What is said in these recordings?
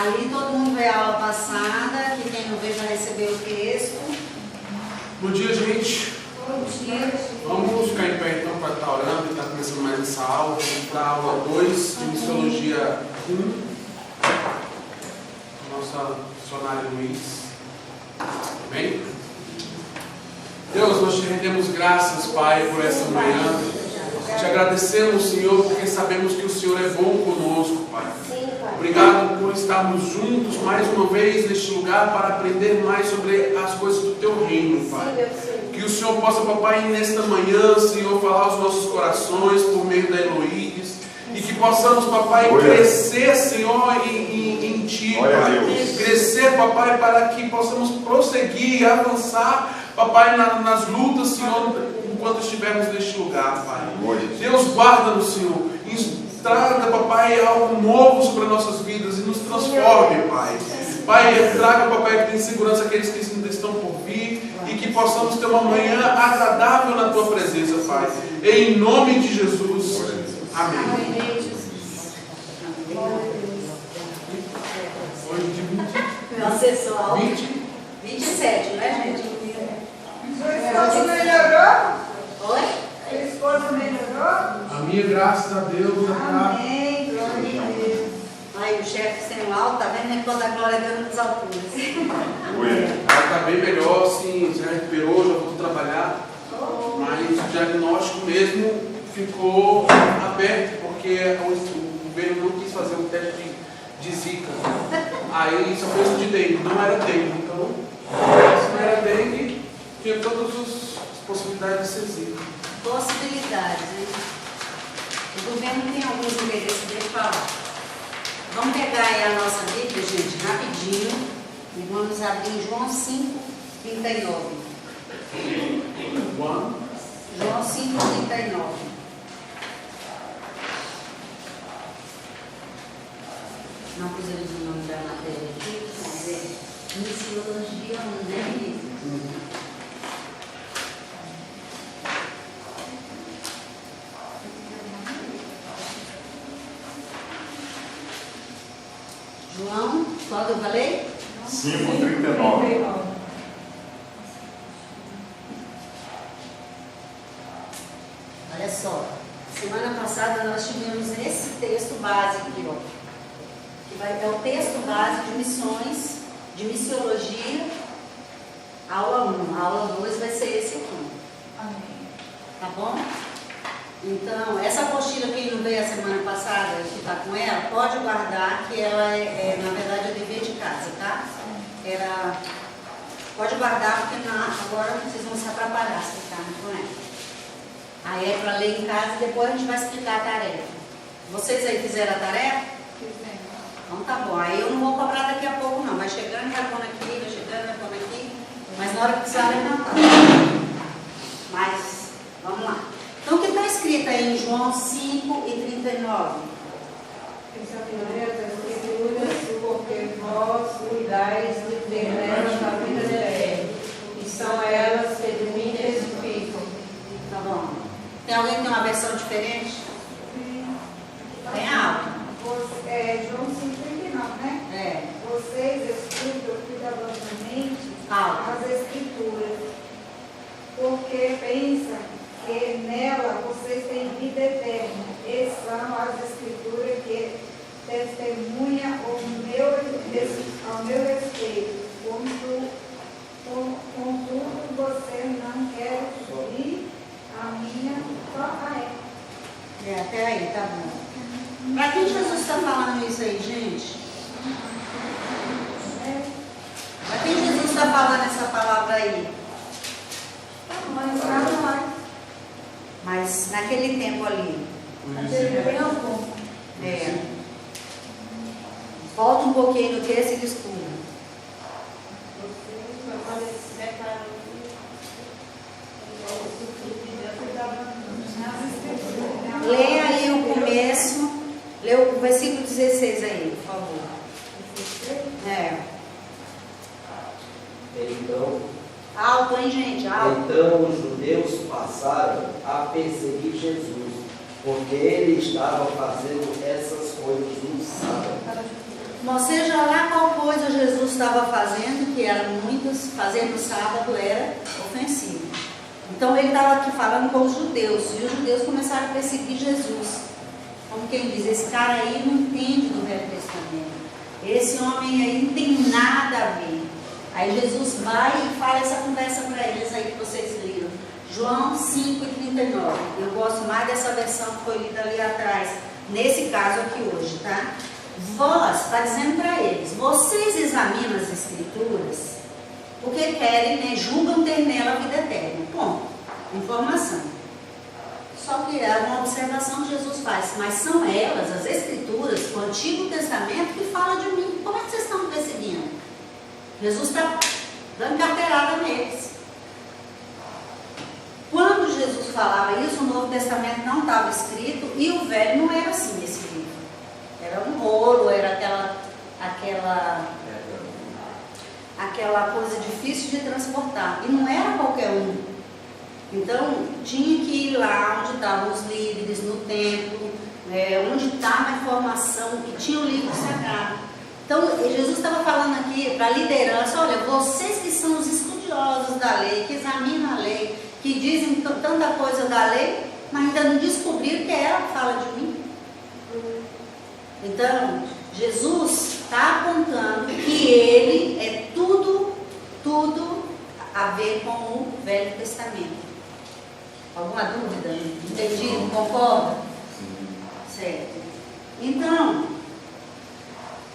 Ali todo mundo vê a aula passada, que quem não vê já recebeu o texto. Bom dia, gente. Bom dia. Vamos ficar em pé então para estar orando e estar começando mais essa aula. Vamos para a aula 2 de Missiologia 1. Nossa missionária Luiz. Amém? Deus, nós te rendemos graças, Pai, por essa manhã. Te agradecemos, Senhor, porque sabemos que o Senhor é bom conosco, Pai. Obrigado por estarmos juntos mais uma vez neste lugar para aprender mais sobre as coisas do Teu reino, Pai. Que o Senhor possa, Papai, nesta manhã, Senhor, falar aos nossos corações por meio da Heloídes. E que possamos, Papai, crescer, Senhor, em Ti, Pai. Crescer, Papai, para que possamos prosseguir e avançar, Papai, nas lutas, Senhor, enquanto estivermos neste lugar, Pai. Deus, guarda-nos, Senhor. Traga, Papai, algo novo sobre as nossas vidas e nos transforme, Pai. Pai, traga, Papai, que tem segurança aqueles que ainda estão por vir e que possamos ter uma manhã agradável na Tua presença, Pai. Em nome de Jesus. Amém. Hoje de 27, não é, gente? Sua esposa melhorou? Oi? Sua esposa melhorou? a minha, graças a Deus, Amém, glória a Deus. Aí o chefe sem o alto, tá vendo? Quando a glória deu nas alturas. ela está bem melhor, sim, já recuperou, já voltou a trabalhar. Mas o diagnóstico mesmo ficou aberto, porque o governo não quis fazer um teste de Zika. Aí só fez o de dengue, não era dengue. Então, se não era dengue, tinha todas as possibilidades de ser Zika. Possibilidades, né? O governo tem alguns interesses, deixa eu falar. Vamos pegar aí a nossa Bíblia, gente, rapidinho, e vamos abrir em João 5, 39. João 5, 39. Não pusemos o nome da matéria aqui, mas é Missiologia 1, né? João, quando eu falei? 5:39. Olha só, semana passada nós tivemos esse texto básico aqui, ó, que vai dar o texto básico de missões, de missiologia, aula 1. A aula 2 vai ser esse aqui. Amém. Tá bom? Então, essa apostila que não veio a semana passada, que está com ela, pode guardar, que ela na verdade, é dever de casa, tá? Pode guardar, porque agora vocês vão se atrapalhar se ficarem com ela. Aí é para ler em casa e depois a gente vai explicar a tarefa. Vocês aí fizeram a tarefa? Então tá bom. Aí eu não vou cobrar daqui a pouco não. Vai chegando, vai pondo aqui, vai chegando, vai pondo aqui. Mas na hora que precisar levantar. Mas, vamos lá. Então o que está escrito aí em João 5 e 39? Essa primeira das Escrituras, porque vós cuidais de ter nelas a vida eterna, e são elas que de mim testificam. Tá bom. Tem alguém que tem uma versão diferente? Tem alta? João 5:39, né? É. Vocês estudam cuidadosamente Alta. as Escrituras, porque pensam que nela vocês têm vida eterna, e são as Escrituras que testemunham ao meu respeito. Contudo, você não quer ouvir a minha palavra. Até aí, tá bom. Para quem Jesus está falando isso aí, gente? Para quem Jesus está falando essa palavra aí? Mas naquele tempo ali. Volta um pouquinho no texto e desculpa. Leia aí o começo. Lê o versículo 16 aí, por favor. Então, Alto, hein, gente? Alto. então os judeus passaram a perseguir Jesus, porque ele estava fazendo essas coisas no sábado. Mas seja lá qual coisa Jesus estava fazendo, que era muitas, fazer no sábado era ofensivo. Então ele estava aqui falando com os judeus, e os judeus começaram a perseguir Jesus. Como quem diz, esse cara aí não entende do Velho Testamento. Esse homem aí não tem nada a ver. Aí Jesus vai e fala essa conversa para eles aí que vocês leram. João 5,39. Eu gosto mais dessa versão que foi lida ali atrás. Nesse caso aqui hoje, tá? Vós, está dizendo para eles, vocês examinam as Escrituras porque querem, né, julgam ter nela a vida eterna. Ponto. Informação. Só que é uma observação que Jesus faz, mas são elas, as Escrituras, o Antigo Testamento, que fala de mim. Como é que vocês estão perseguindo? Jesus está dando carteirada neles. Quando Jesus falava isso, o Novo Testamento não estava escrito e o Velho não era assim, esse livro. Era um rolo, era aquela coisa difícil de transportar. E não era qualquer um. Então, tinha que ir lá onde estavam os líderes, no templo, onde estava a informação, que tinha o livro sagrado. Então, Jesus estava falando aqui para a liderança, olha, vocês que são os estudiosos da lei, que examinam a lei, que dizem tanta coisa da lei, mas ainda não descobriram que é ela que fala de mim. Então, Jesus está apontando que ele é tudo a ver com o Velho Testamento. Alguma dúvida? Entendido? Concorda? Certo. Então,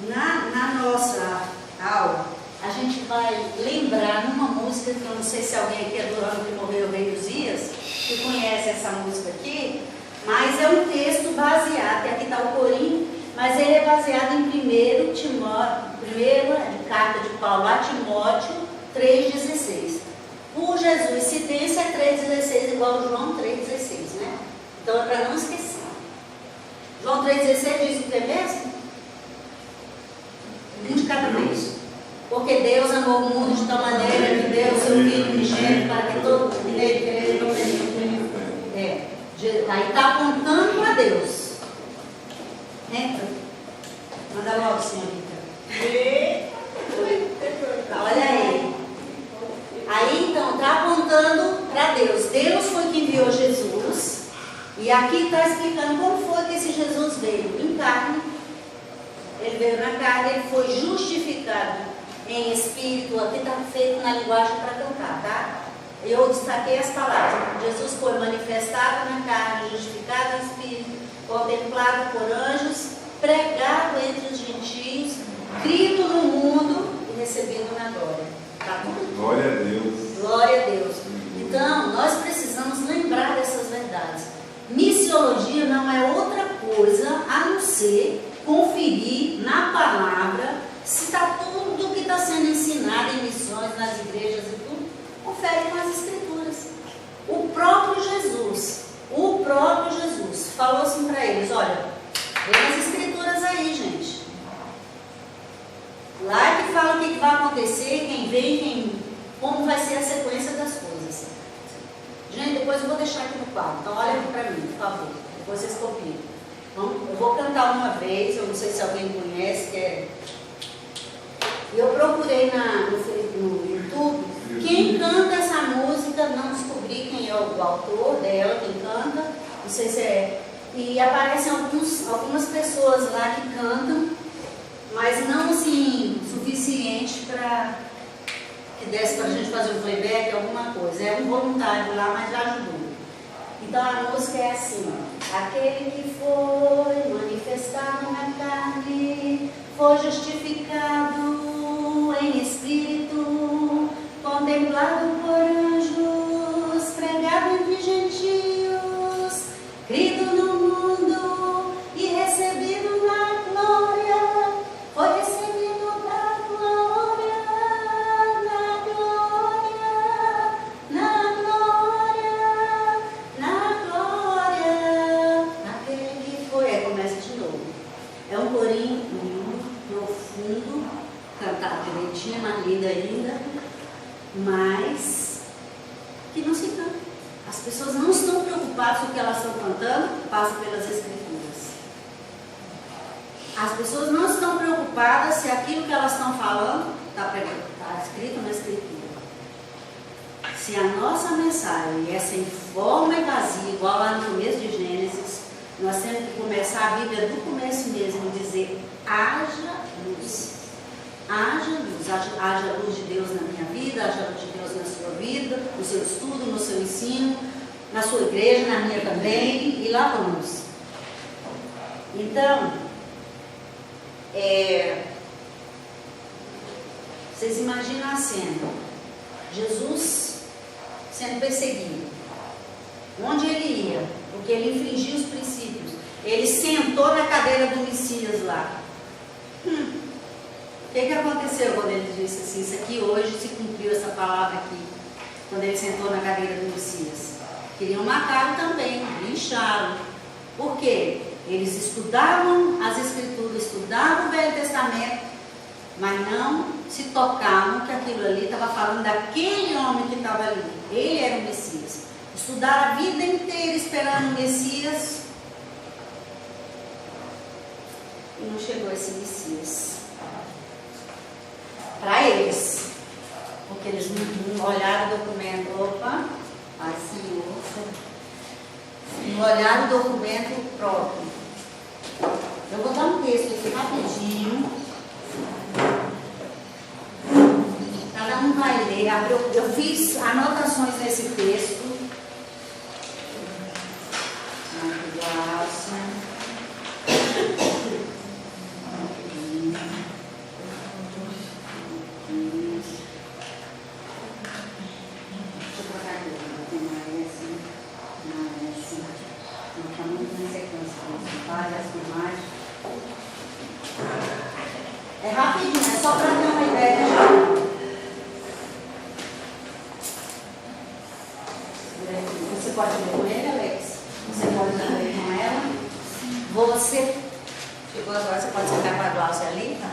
na nossa aula, a gente vai lembrar numa música que eu não sei se alguém aqui é do ano que morreu o Rei Uzias, que conhece essa música aqui, mas é um texto baseado, aqui está o corinho, mas ele é baseado em 1 Timóteo, primeira carta de Paulo a Timóteo 3,16. Por Jesus, se tem esse é 3,16 igual a João 3,16, né? Então é para não esquecer. João 3,16 diz o que mesmo? Um de cada vez. Porque Deus amou o mundo de tal maneira que deu o seu Filho unigênito para que todo nele creia não perca. Aí está apontando para Deus. Entra. Manda logo, senhorita. Olha aí. Aí então está apontando para Deus. Deus foi que enviou Jesus. E aqui está explicando como foi que esse Jesus veio em carne. Ele veio na carne, ele foi justificado em espírito. Aqui está feito na linguagem para cantar, tá? Eu destaquei as palavras. Jesus foi manifestado na carne, justificado em espírito, contemplado por anjos, pregado entre os gentios, crido no mundo e recebido na glória. Tá tudo? Glória a Deus. Glória a Deus. Então, nós precisamos lembrar dessas verdades. Missiologia não é outra coisa a não ser conferir na palavra se está tudo que está sendo ensinado em missões, nas igrejas e tudo, confere com as Escrituras. O próprio Jesus falou assim para eles, olha, vê as Escrituras aí, gente. Lá é que fala o que vai acontecer, quem vem, como vai ser a sequência das coisas. Gente, depois eu vou deixar aqui no quadro, então olha aqui para mim, por favor, depois vocês copiam. Então, eu vou cantar uma vez, eu não sei se alguém conhece, eu procurei no YouTube, quem canta essa música, não descobri quem é o autor dela, quem canta, não sei se é, e aparecem algumas pessoas lá que cantam, mas não assim, suficiente para que desse para a gente fazer um playback, alguma coisa, é um voluntário lá, mas já ajudou. Então a música é assim, aquele que foi manifestado na carne, foi justificado em espírito, contemplado por anjos, pregado entre gentios, crido no mundo e recebido na glória, foi recebido na glória, na glória, na glória, na glória, aquele que foi. Aí começa de novo. É um corinho profundo, cantado direitinho, mais linda ainda, mas que não se canta. As pessoas não estão preocupadas com o que elas estão cantando, passa pelas Escrituras. As pessoas não estão preocupadas se aquilo que elas estão falando está escrito na Escritura. Se a nossa mensagem é sem forma e vazia, igual lá no começo de Gênesis, nós temos que começar a Bíblia do começo mesmo, dizer: haja luz. Haja luz. Haja luz de Deus na minha vida, haja luz de Deus na sua vida, no seu estudo, no seu ensino, na sua igreja, na minha também, e lá vamos. Então, vocês imaginam a cena: Jesus sendo perseguido, onde ele ia, porque ele infringia os princípios, ele sentou na cadeira do Messias lá. O que aconteceu quando ele disse assim: isso aqui hoje se cumpriu, essa palavra aqui, quando ele sentou na cadeira do Messias? Queriam matá-lo também, lincharam. Por quê? Eles estudavam as Escrituras, estudavam o Velho Testamento, mas não se tocavam que aquilo ali estava falando daquele homem que estava ali. Ele era o Messias. Estudaram a vida inteira esperando o Messias e não chegou esse Messias para eles, porque eles não olharam o documento. Opa, ai Senhor, não olharam o documento próprio. Eu vou dar um texto aqui rapidinho. Cada um vai ler. Eu fiz anotações nesse texto. É rapidinho, é só para ter uma ideia. Você pode ler com ele, Alex? Você pode ler com ela? Você chegou agora, você pode sentar com a Glaucia ali, tá?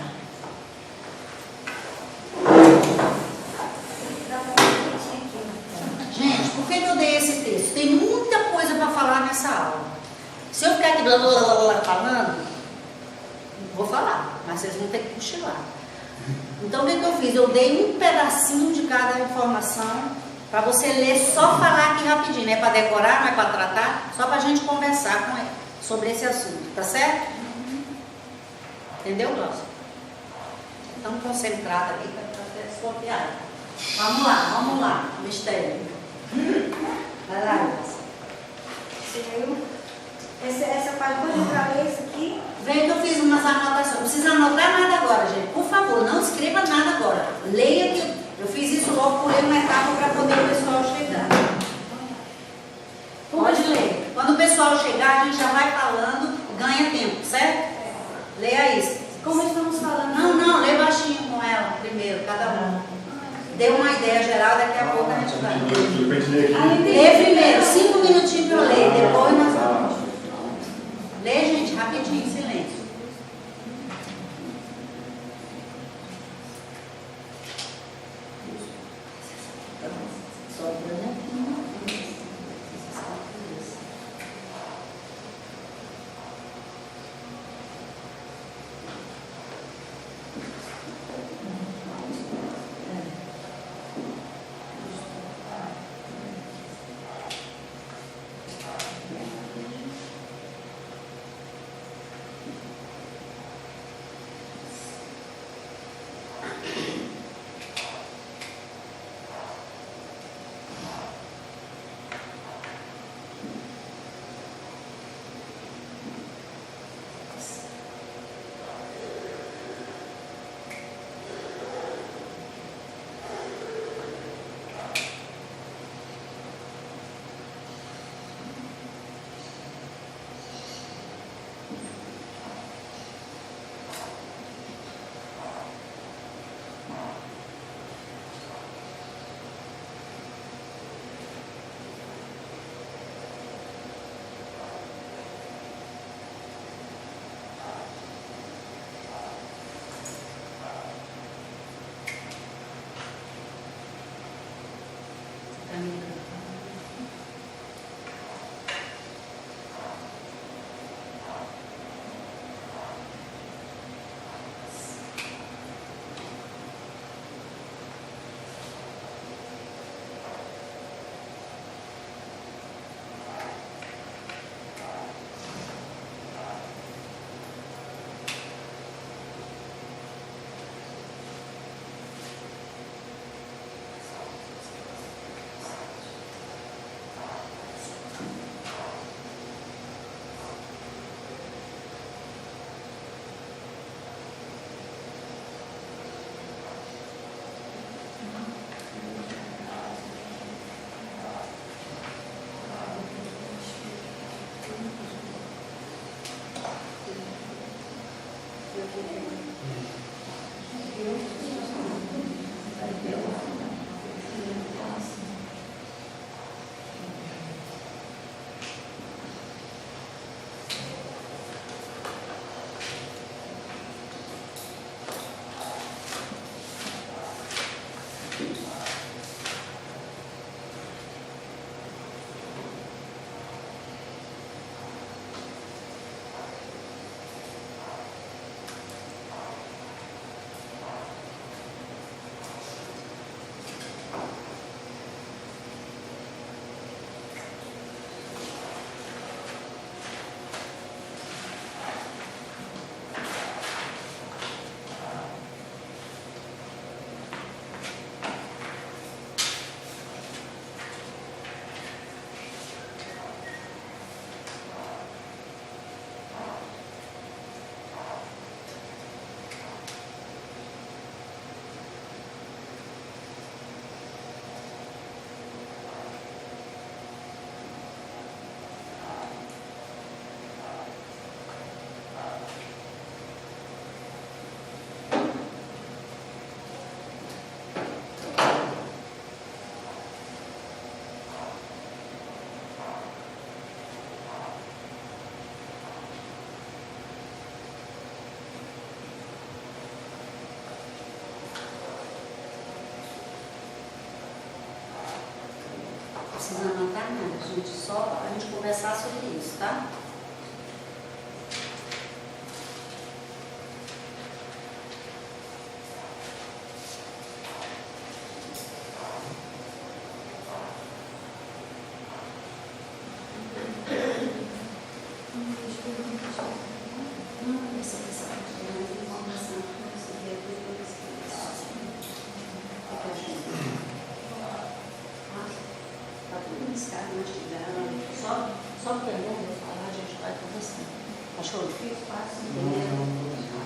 Gente, por que eu dei esse texto? Tem muita coisa para falar nessa aula. Se eu ficar aqui blá, blá, blá, blá, falando, vou falar, mas vocês vão ter que cochilar. Então o que eu fiz? Eu dei um pedacinho de cada informação para você ler, só falar aqui rapidinho. Não é para decorar, não é para tratar, só para a gente conversar com ele sobre esse assunto, tá certo? Entendeu, Glaucia? Estamos concentrados ali para desconfiar. Vamos lá, mistério. Vai lá, Glaucia. Essa parte, quando eu para ler isso aqui. Vem que eu fiz umas anotações. Não precisa anotar nada agora, gente. Por favor, não escreva nada agora. Leia que eu fiz isso logo, pulei uma etapa para poder o pessoal chegar. Pode ler. Quando o pessoal chegar, a gente já vai falando, ganha tempo, certo? Leia isso. Como estamos falando? Não, lê baixinho com ela primeiro, cada um. Dê uma ideia geral, daqui a pouco a gente vai. Lê primeiro, 5 minutinhos para eu ler, depois nós vamos. Lê, gente, rapidinho, em silêncio. precisa anotar nada, gente. Só a gente conversar sobre isso, tá? Só pergunta, eu falo, a gente vai conversando. Achou difícil? Fácil, entendeu?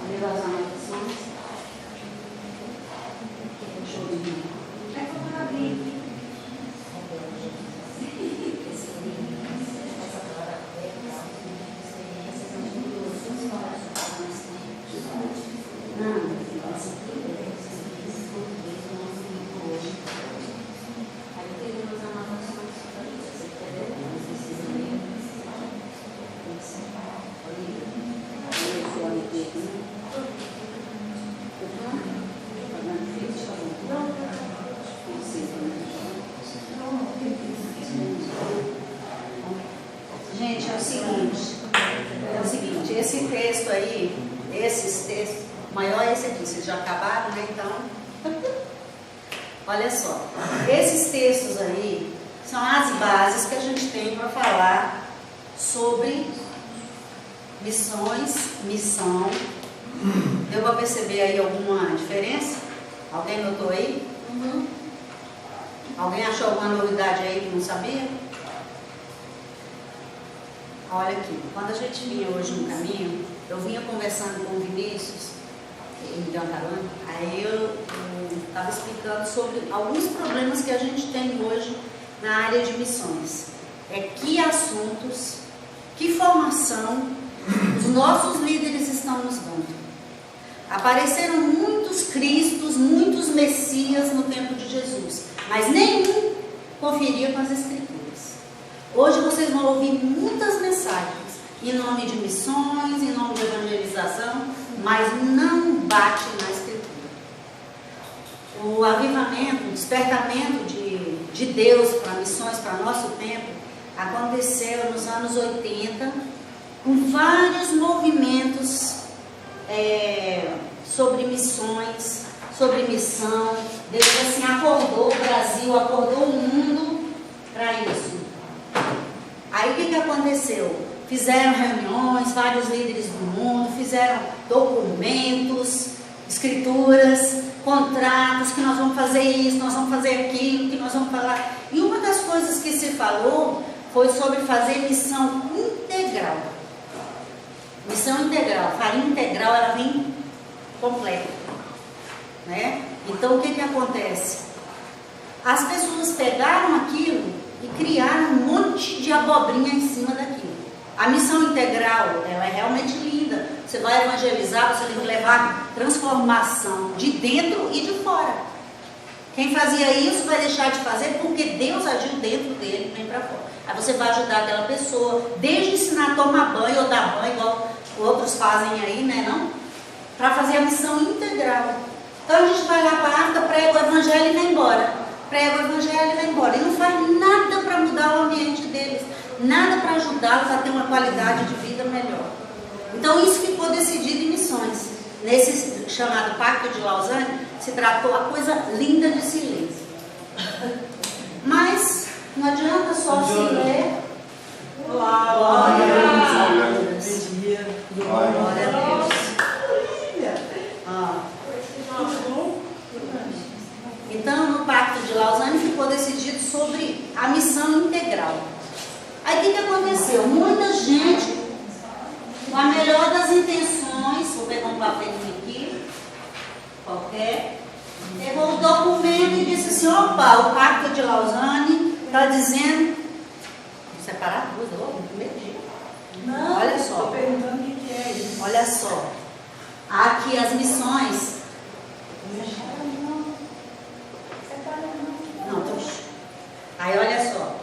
Leu as anotações? Show de mim. É como eu abri. Gente, é o seguinte, esse texto aí, esses textos, o maior é esse aqui, vocês já acabaram, né? Então, olha só, esses textos aí são as bases que a gente tem para falar sobre missões, missão. Deu para perceber aí alguma diferença? Alguém notou aí? Alguém achou alguma novidade aí que não sabia? Olha aqui, quando a gente vinha hoje no caminho, eu vinha conversando com o Vinícius, ele me deu uma carona, aí eu estava explicando sobre alguns problemas que a gente tem hoje na área de missões. Que assuntos, que formação os nossos líderes estão nos dando. Apareceram muitos Cristos, muitos Messias no tempo de Jesus, mas nenhum conferia com as Escrituras. Hoje vocês vão ouvir muitas mensagens em nome de missões, em nome de evangelização, mas não bate na Escritura. O avivamento, o despertamento de Deus para missões, para nosso tempo, aconteceu nos anos 80, com vários movimentos sobre missões, sobre missão. Deus assim acordou o Brasil, acordou o mundo para isso. Aí o que aconteceu? Fizeram reuniões, vários líderes do mundo, fizeram documentos, escrituras, contratos, que nós vamos fazer isso, nós vamos fazer aquilo, que nós vamos falar. E uma das coisas que se falou foi sobre fazer missão integral. Missão integral, farinha integral, ela vem completa, né? Então o que acontece? As pessoas pegaram aquilo e criaram um monte de abobrinha em cima daquilo. A missão integral, ela é realmente linda. Você vai evangelizar, você tem que levar transformação de dentro e de fora. Quem fazia isso vai deixar de fazer porque Deus agiu dentro dele e vem para fora. Aí você vai ajudar aquela pessoa, desde ensinar a tomar banho ou dar banho, igual outros fazem aí, né, não? Para fazer a missão integral. Então a gente vai lá para a África, prega o evangelho e vai embora. Prega o evangelho e vai embora. E não faz nada para mudar o ambiente deles, nada para ajudá-los a ter uma qualidade de vida melhor. Então isso ficou decidido em missões. Nesse chamado Pacto de Lausanne, se tratou a coisa linda de silêncio. Mas não adianta só se ler. Glória a Deus. Glória a Deus. Então, no Pacto de Lausanne ficou decidido sobre a missão integral. Aí o que aconteceu? Muita gente, com a melhor das intenções, vou pegar um papelinho aqui, qualquer, pegou o documento e disse assim: opa, o Pacto de Lausanne está dizendo, separar duas, no primeiro dia. Não, olha só. Estou perguntando o que é isso. Olha só, aqui as missões. Aí olha só,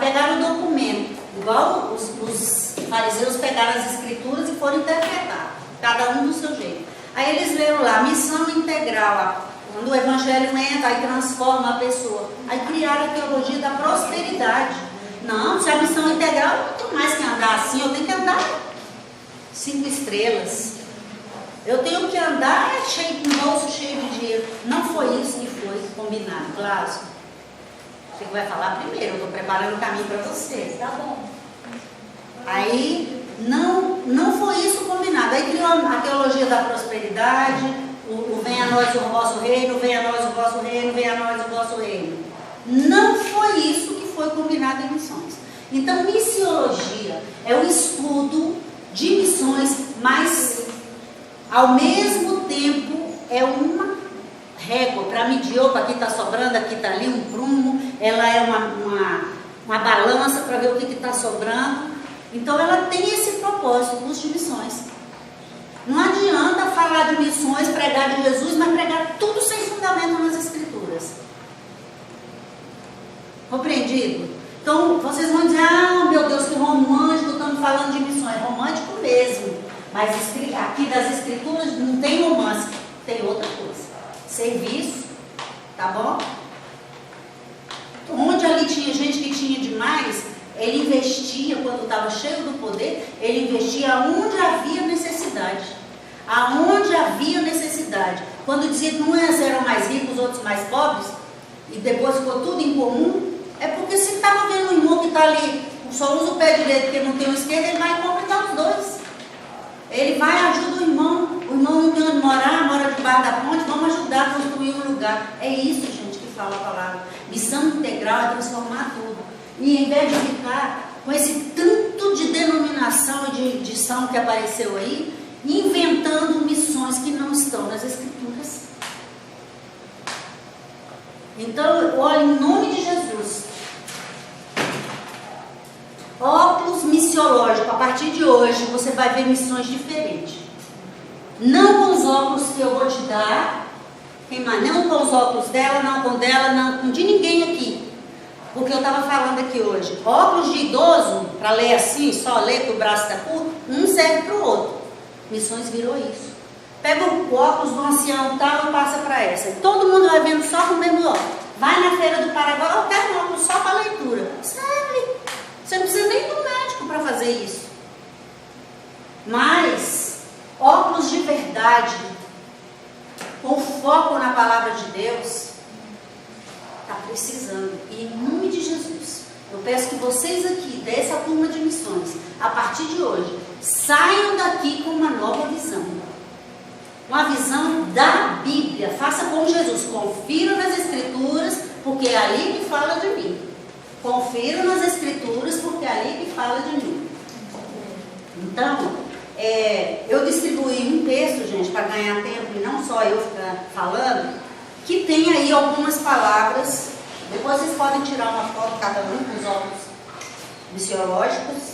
pegaram o documento, igual os fariseus pegaram as escrituras e foram interpretar, cada um do seu jeito. Aí eles leram lá, missão integral, Quando o evangelho entra, aí transforma a pessoa. Aí criaram a teologia da prosperidade. Não, se a missão integral, eu não tenho mais que andar assim, eu tenho que andar 5 estrelas. Eu tenho que andar cheio, com o bolso cheio de dinheiro. Não foi isso que foi combinado, claro. Você que vai falar primeiro, eu estou preparando o caminho para você. Tá bom. Aí, não foi isso combinado. Aí criou a teologia da prosperidade, o venha a nós o vosso reino, venha a nós o vosso reino, venha a nós o vosso reino. Não foi isso que foi combinado em missões. Então, missiologia é o estudo de missões, mas ao mesmo tempo é uma régua para medir, opa, aqui está sobrando, aqui está ali um prumo, ela é uma balança para ver o que está sobrando. Então ela tem esse propósito, curso de missões. Não adianta falar de missões, pregar de Jesus, mas pregar tudo sem fundamento nas Escrituras. Compreendido? Então vocês vão dizer, ah, meu Deus, que romântico, estamos falando de missões. Romântico mesmo. Mas aqui das Escrituras não tem romance, tem outra coisa. Serviço, tá bom? Onde ali tinha gente que tinha demais, ele investia, quando estava cheio do poder, ele investia onde havia necessidade. Aonde havia necessidade. Quando dizia que uns eram mais ricos, outros mais pobres, e depois ficou tudo em comum, é porque se estava vendo um irmão que está ali, só usa o pé direito porque não tem o esquerdo, ele vai completar os dois. Ele vai e ajuda o irmão não tem onde morar, mora debaixo da ponte, vamos ajudar a construir um lugar. É isso, gente, que fala a palavra. Missão integral é transformar tudo. E em vez de ficar com esse tanto de denominação e de dição que apareceu aí, inventando missões que não estão nas Escrituras. Então, olha, em nome de Jesus, óculos missiológico, a partir de hoje você vai ver missões diferentes. Não com os óculos que eu vou te dar, não com os óculos dela, não com dela, não com de ninguém aqui. Porque eu estava falando aqui hoje, óculos de idoso, para ler assim, só ler que o braço está curto, um serve para o outro. Missões virou isso. Pega o óculos do ancião tal e passa para essa. E todo mundo vai vendo só com o mesmo óculos. Vai na feira do Paraguai, eu quero um óculos só para leitura. Serve. Você não precisa nem do médico para fazer isso. Mas óculos de verdade, com foco na palavra de Deus, está precisando. E em nome de Jesus, eu peço que vocês aqui, dessa turma de missões, a partir de hoje, saiam daqui com uma nova visão. Uma visão da Bíblia. Faça como Jesus. Confira nas Escrituras, porque é ali que fala de mim. Confira nas Escrituras, porque é ali que fala de mim. Então, eu distribuí um texto, gente, para ganhar tempo e não só eu ficar falando, que tem aí algumas palavras. Depois vocês podem tirar uma foto, cada um, com os óculos missiológicos.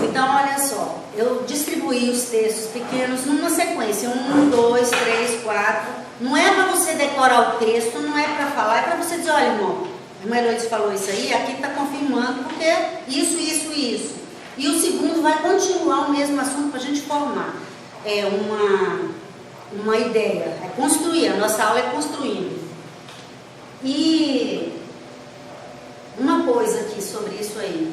Então, olha só, eu distribuí os textos pequenos numa sequência, 1, 2, 3, 4. Não é para você decorar o texto, não é para falar, é para você dizer, olha, irmão, a irmã Eloísa falou isso aí, aqui está confirmando, porque isso, isso e isso. E o segundo vai continuar o mesmo assunto para a gente formar uma ideia, é construir, a nossa aula é construindo. E uma coisa aqui sobre isso aí,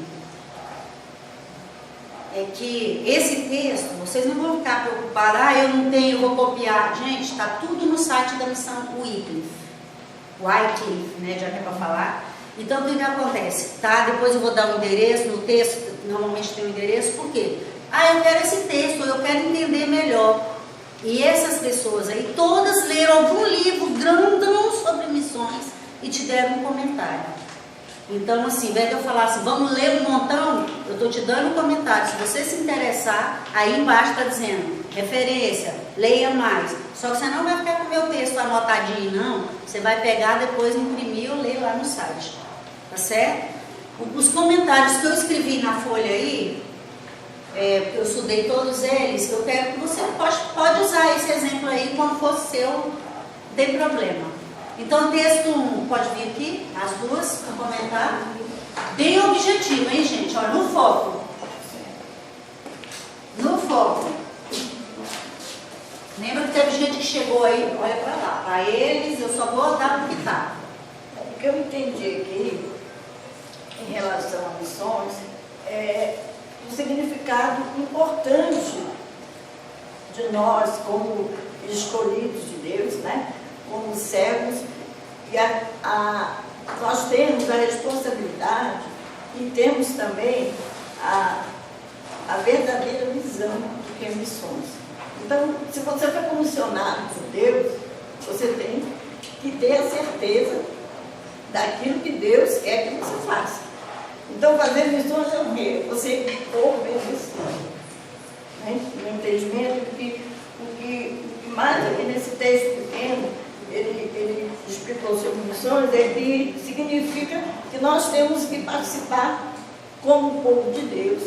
é que esse texto, vocês não vão ficar preocupados, eu não tenho, eu vou copiar. Gente, está tudo no site da missão Wycliffe, né, já que é para falar. Então, o que acontece? Tá? Depois eu vou dar um endereço, no texto normalmente tem um endereço, por quê? Eu quero esse texto, eu quero entender melhor. E essas pessoas aí, todas leram algum livro grandão sobre missões e te deram um comentário. Então, assim, ao invés de eu falar assim, vamos ler um montão, eu estou te dando um comentário. Se você se interessar, aí embaixo está dizendo, referência, leia mais. Só que você não vai ficar com o meu texto anotadinho, não. Você vai pegar depois, imprimir ou ler lá no site. Tá certo? Os comentários que eu escrevi na folha aí, eu estudei todos eles, eu quero que você pode usar esse exemplo aí quando for seu, não tem problema. Então, texto 1, pode vir aqui, as duas, para comentar. Bem objetivo, hein, gente? Olha, no foco. No foco. Lembra que teve gente que chegou aí, olha para lá, para eles eu só vou dar o que está. O que eu entendi aqui, em relação a missões, é um significado importante de nós, como escolhidos de Deus, né? Como servos, e nós temos a responsabilidade e temos também a verdadeira visão do que é missões. Então, se você for comissionado por Deus, você tem que ter a certeza daquilo que Deus quer que você faça. Então, fazer missões é o quê? Você obedecer. Né? No entendimento o que mais aqui nesse texto pequeno, ele explicou sobre missões, ele significa que nós temos que participar como povo de Deus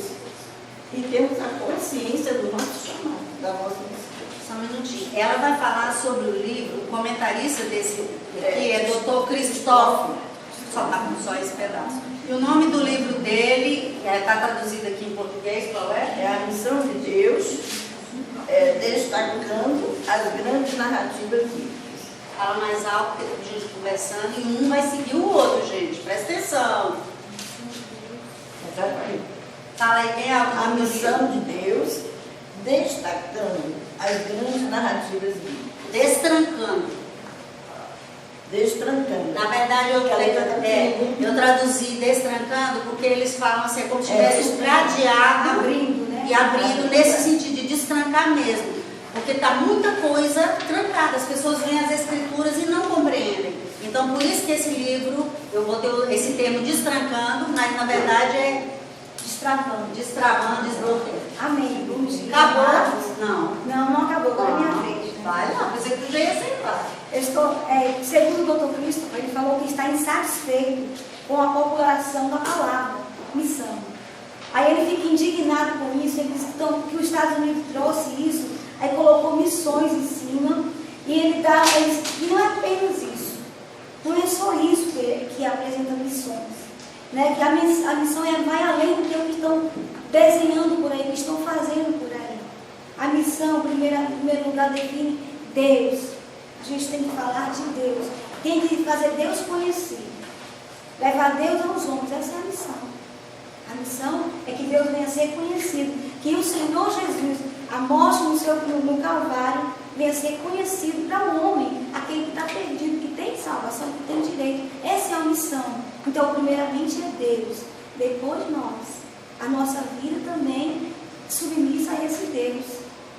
e temos a consciência do nosso chamado, da nossa missão. Só um minutinho. Ela vai falar sobre o livro, o comentarista desse aqui é Dr. Cristóvão, só esse pedaço. E o nome do livro dele, está traduzido aqui em português, qual é? É a missão de Deus, destacando as grandes narrativas bíblicas. Fala mais alto, porque tem gente conversando e um vai seguir o outro, gente. Presta atenção. Exatamente. Fala aí bem alto. A missão de Deus, destacando as grandes narrativas bíblicas. Destrancando. Destrancando. Na verdade, eu traduzi destrancando porque eles falam assim, é como se tivesse estradeado Abrindo, né? e abrindo nesse sentido de destrancar mesmo. Porque está muita coisa trancada, as pessoas veem as escrituras e não compreendem. Então, por isso que esse livro, eu vou ter esse termo destrancando, mas na verdade é destravando, desbloqueio. Amém. Vamos seguir. Acabou? Não. Não acabou. Agora é minha vez. Né? Vai lá, pensei que tu já ia aceitar. Eu estou, segundo o Dr. Cristo, ele falou que está insatisfeito com a população da palavra, missão. Aí ele fica indignado com isso, ele diz que os Estados Unidos trouxe isso, aí colocou missões em cima, e ele dá, e não é apenas isso, não é só isso que apresenta missões, né? Que a missão vai além do que estão desenhando por aí, que estão fazendo por aí. A missão, em primeiro lugar, define Deus. A gente tem que falar de Deus, tem que fazer Deus conhecido, levar Deus aos homens, essa é a missão. A missão é que Deus venha a ser conhecido, que o Senhor Jesus, a morte no Calvário, venha a ser conhecido para o homem, aquele que está perdido, que tem salvação, que tem direito. Essa é a missão. Então, primeiramente é Deus, depois nós. A nossa vida também submissa a esse Deus,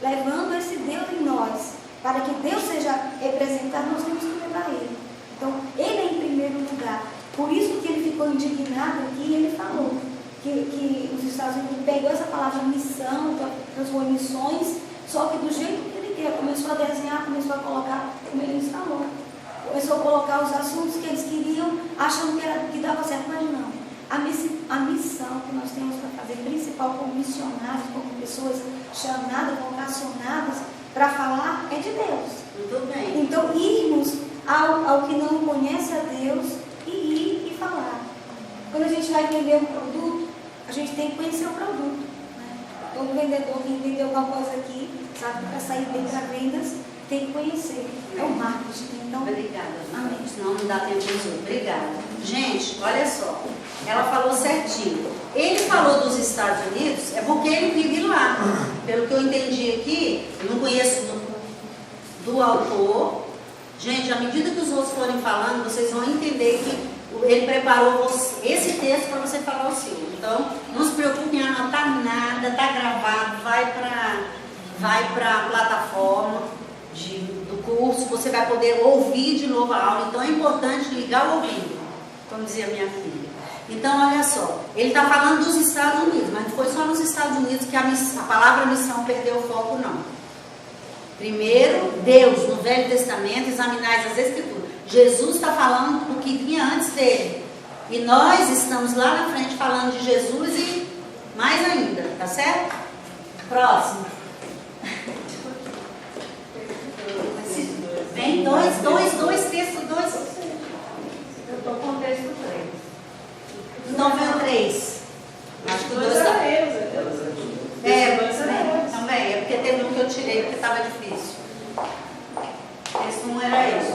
levando esse Deus em nós. Para que Deus seja representado, nós temos que levar Ele. Então, Ele é em primeiro lugar. Por isso que ele ficou indignado aqui e ele falou que os Estados Unidos pegou essa palavra missão, transformou em missões, só que do jeito que ele quer. Começou a desenhar, começou a colocar, como ele falou. Começou a colocar os assuntos que eles queriam, achando que dava certo, mas não. A missão que nós temos para fazer, principal como missionários, como pessoas chamadas, vocacionadas, para falar é de Deus. Muito bem. Então, irmos ao que não conhece a Deus e ir e falar. Quando a gente vai vender um produto, a gente tem que conhecer o produto. Né? Todo vendedor que vendeu alguma coisa aqui, sabe, para sair bem para vendas, tem que conhecer. É o marketing. Então, Obrigada. Amém. Senão não dá tempo de dizer. Obrigada. Gente, olha só. Ela falou certinho. Ele falou dos Estados Unidos, é porque ele vive lá. Pelo que eu entendi aqui, eu não conheço do autor. Gente, à medida que os outros forem falando, vocês vão entender que ele preparou esse texto para você falar o seu. Então, não se preocupe em anotar nada, está gravado, vai para a plataforma do curso, você vai poder ouvir de novo a aula. Então, é importante ligar o ouvido, como dizia minha filha. Então, olha só, ele está falando dos Estados Unidos, mas não foi só nos Estados Unidos que a palavra missão perdeu o foco, não. Primeiro, Deus, no Velho Testamento, examinais as Escrituras. Jesus está falando do que vinha antes dele. E nós estamos lá na frente falando de Jesus e mais ainda, tá certo? Próximo. Vem dois textos, dois. Eu estou com o texto 3. Então vem o 3. Acho que o 2 está. também, é porque teve um que eu tirei porque estava difícil. Esse não era esse.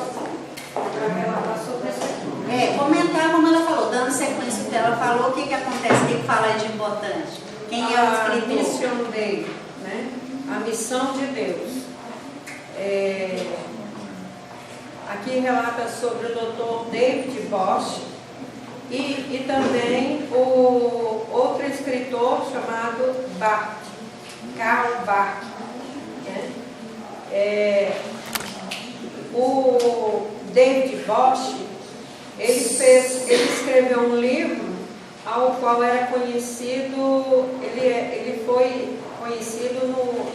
Para relatar sobre esse aqui. Comentar como ela falou, dando sequência do que ela falou, o que acontece, o que fala de importante? Quem é o A escritor? mission dele, né? A missão de Deus. Aqui relata sobre o Dr. David Bosch e também o outro escritor chamado Barth, Karl Barth. Né? O David Bosch, ele escreveu um livro ao qual era conhecido, ele foi conhecido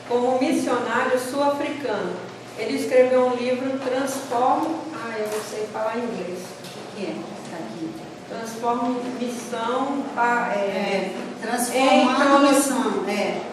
como missionário sul-africano. Ele escreveu um livro, eu não sei falar inglês. O que é? Está aqui. Transforma missão Transformando missão.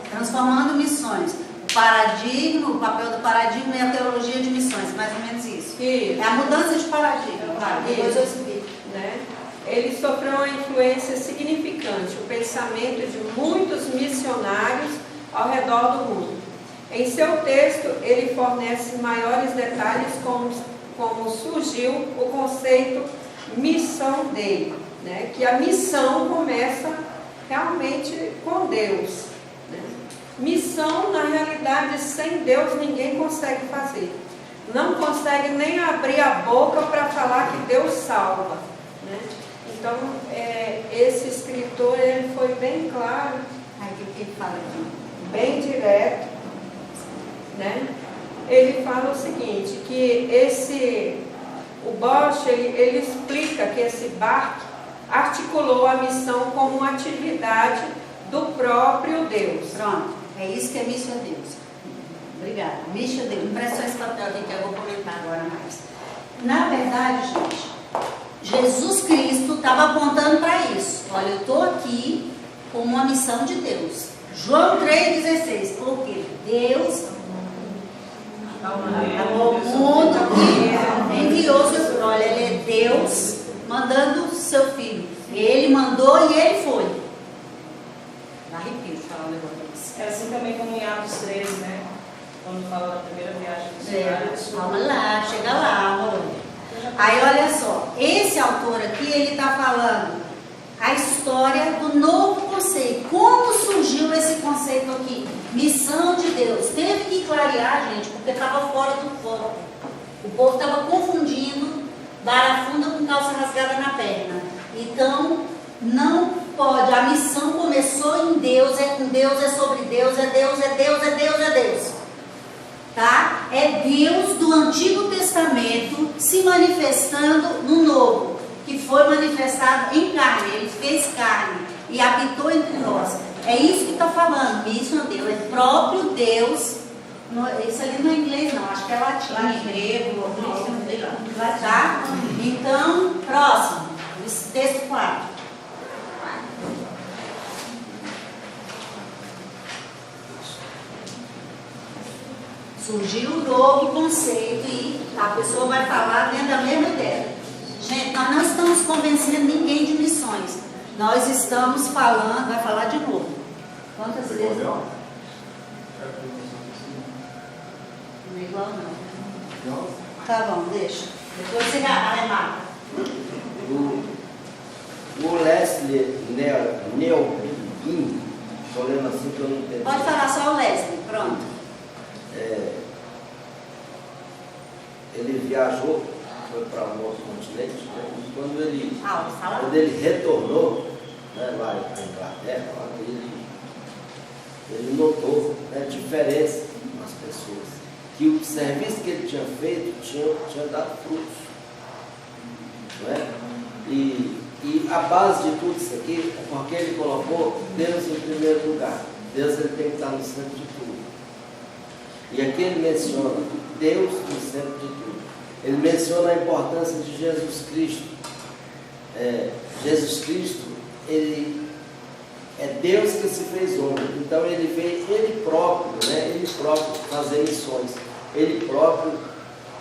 Transformando missões. O papel do paradigma e a teologia de missões, mais ou menos isso. Isso. É a mudança de paradigma, claro. Depois eu explico. Né? Ele sofreu uma influência significante, o pensamento de muitos missionários ao redor do mundo. Em seu texto, ele fornece maiores detalhes como surgiu o conceito missão dele, né? Que a missão começa realmente com Deus. Né? Missão, na realidade, sem Deus ninguém consegue fazer. Não consegue nem abrir a boca para falar que Deus salva. Né? Então, esse escritor ele foi bem claro, O que ele fala aqui? bem direto. Né? Ele fala o seguinte, que o Bosch, ele explica que esse Barth articulou a missão como uma atividade do próprio Deus. Pronto, é isso que é missão a Deus. Obrigada. Missão a Deus. Impressão esse papel aqui que eu vou comentar agora mais. Na verdade, gente, Jesus Cristo estava apontando para isso. Olha, eu estou aqui com uma missão de Deus. João 3,16. Porque Deus amou o mundo e enviou seu filho. Olha, ele é Deus mandando seu filho. Ele mandou e ele foi. Dá arrepio de falar um negócio desse. É assim também como em Atos 13, né? Quando fala da primeira viagem missionária. Vamos lá, chega lá, amor. Aí olha só, esse autor aqui, ele está falando a história do novo conceito. Como surgiu esse conceito aqui? Missão de Deus. Teve que clarear, gente, porque estava fora do foco. O povo estava confundindo barafunda com calça rasgada na perna. Então, não pode. A missão começou em Deus, é com Deus, é sobre Deus, é Deus, é Deus, é Deus, é Deus. Tá? É Deus do Antigo Testamento se manifestando no Novo, que foi manifestado em carne. Ele fez carne e habitou entre nós. É isso que está falando. Isso não é Deus, é próprio Deus. Isso ali não é inglês, não, acho que é latim, grego, tá? Então, próximo, texto 4. Surgiu um novo conceito e a pessoa vai falar dentro da mesma ideia. Gente, nós não estamos convencendo ninguém de missões. Nós estamos falando, vai falar de novo. Quantas vezes? Não é igual não. Tá bom, deixa. Depois você arremata. O Leslie Neubin, estou lendo assim que eu não entendi. Pode falar só o Leslie, pronto. Ele viajou, foi para um outro continente, né? E quando ele retornou, né, lá na Inglaterra, lá, ele notou, né, diferença nas pessoas, que o serviço que ele tinha feito tinha dado frutos. Não é? E a base de tudo isso aqui é porque ele colocou Deus em primeiro lugar. Deus ele tem que estar no centro de tudo. E aqui ele menciona Deus no centro de tudo. Ele menciona a importância de Jesus Cristo. Jesus Cristo, ele é Deus que se fez homem. Então ele veio, ele próprio, né? Ele próprio fazer missões. Ele próprio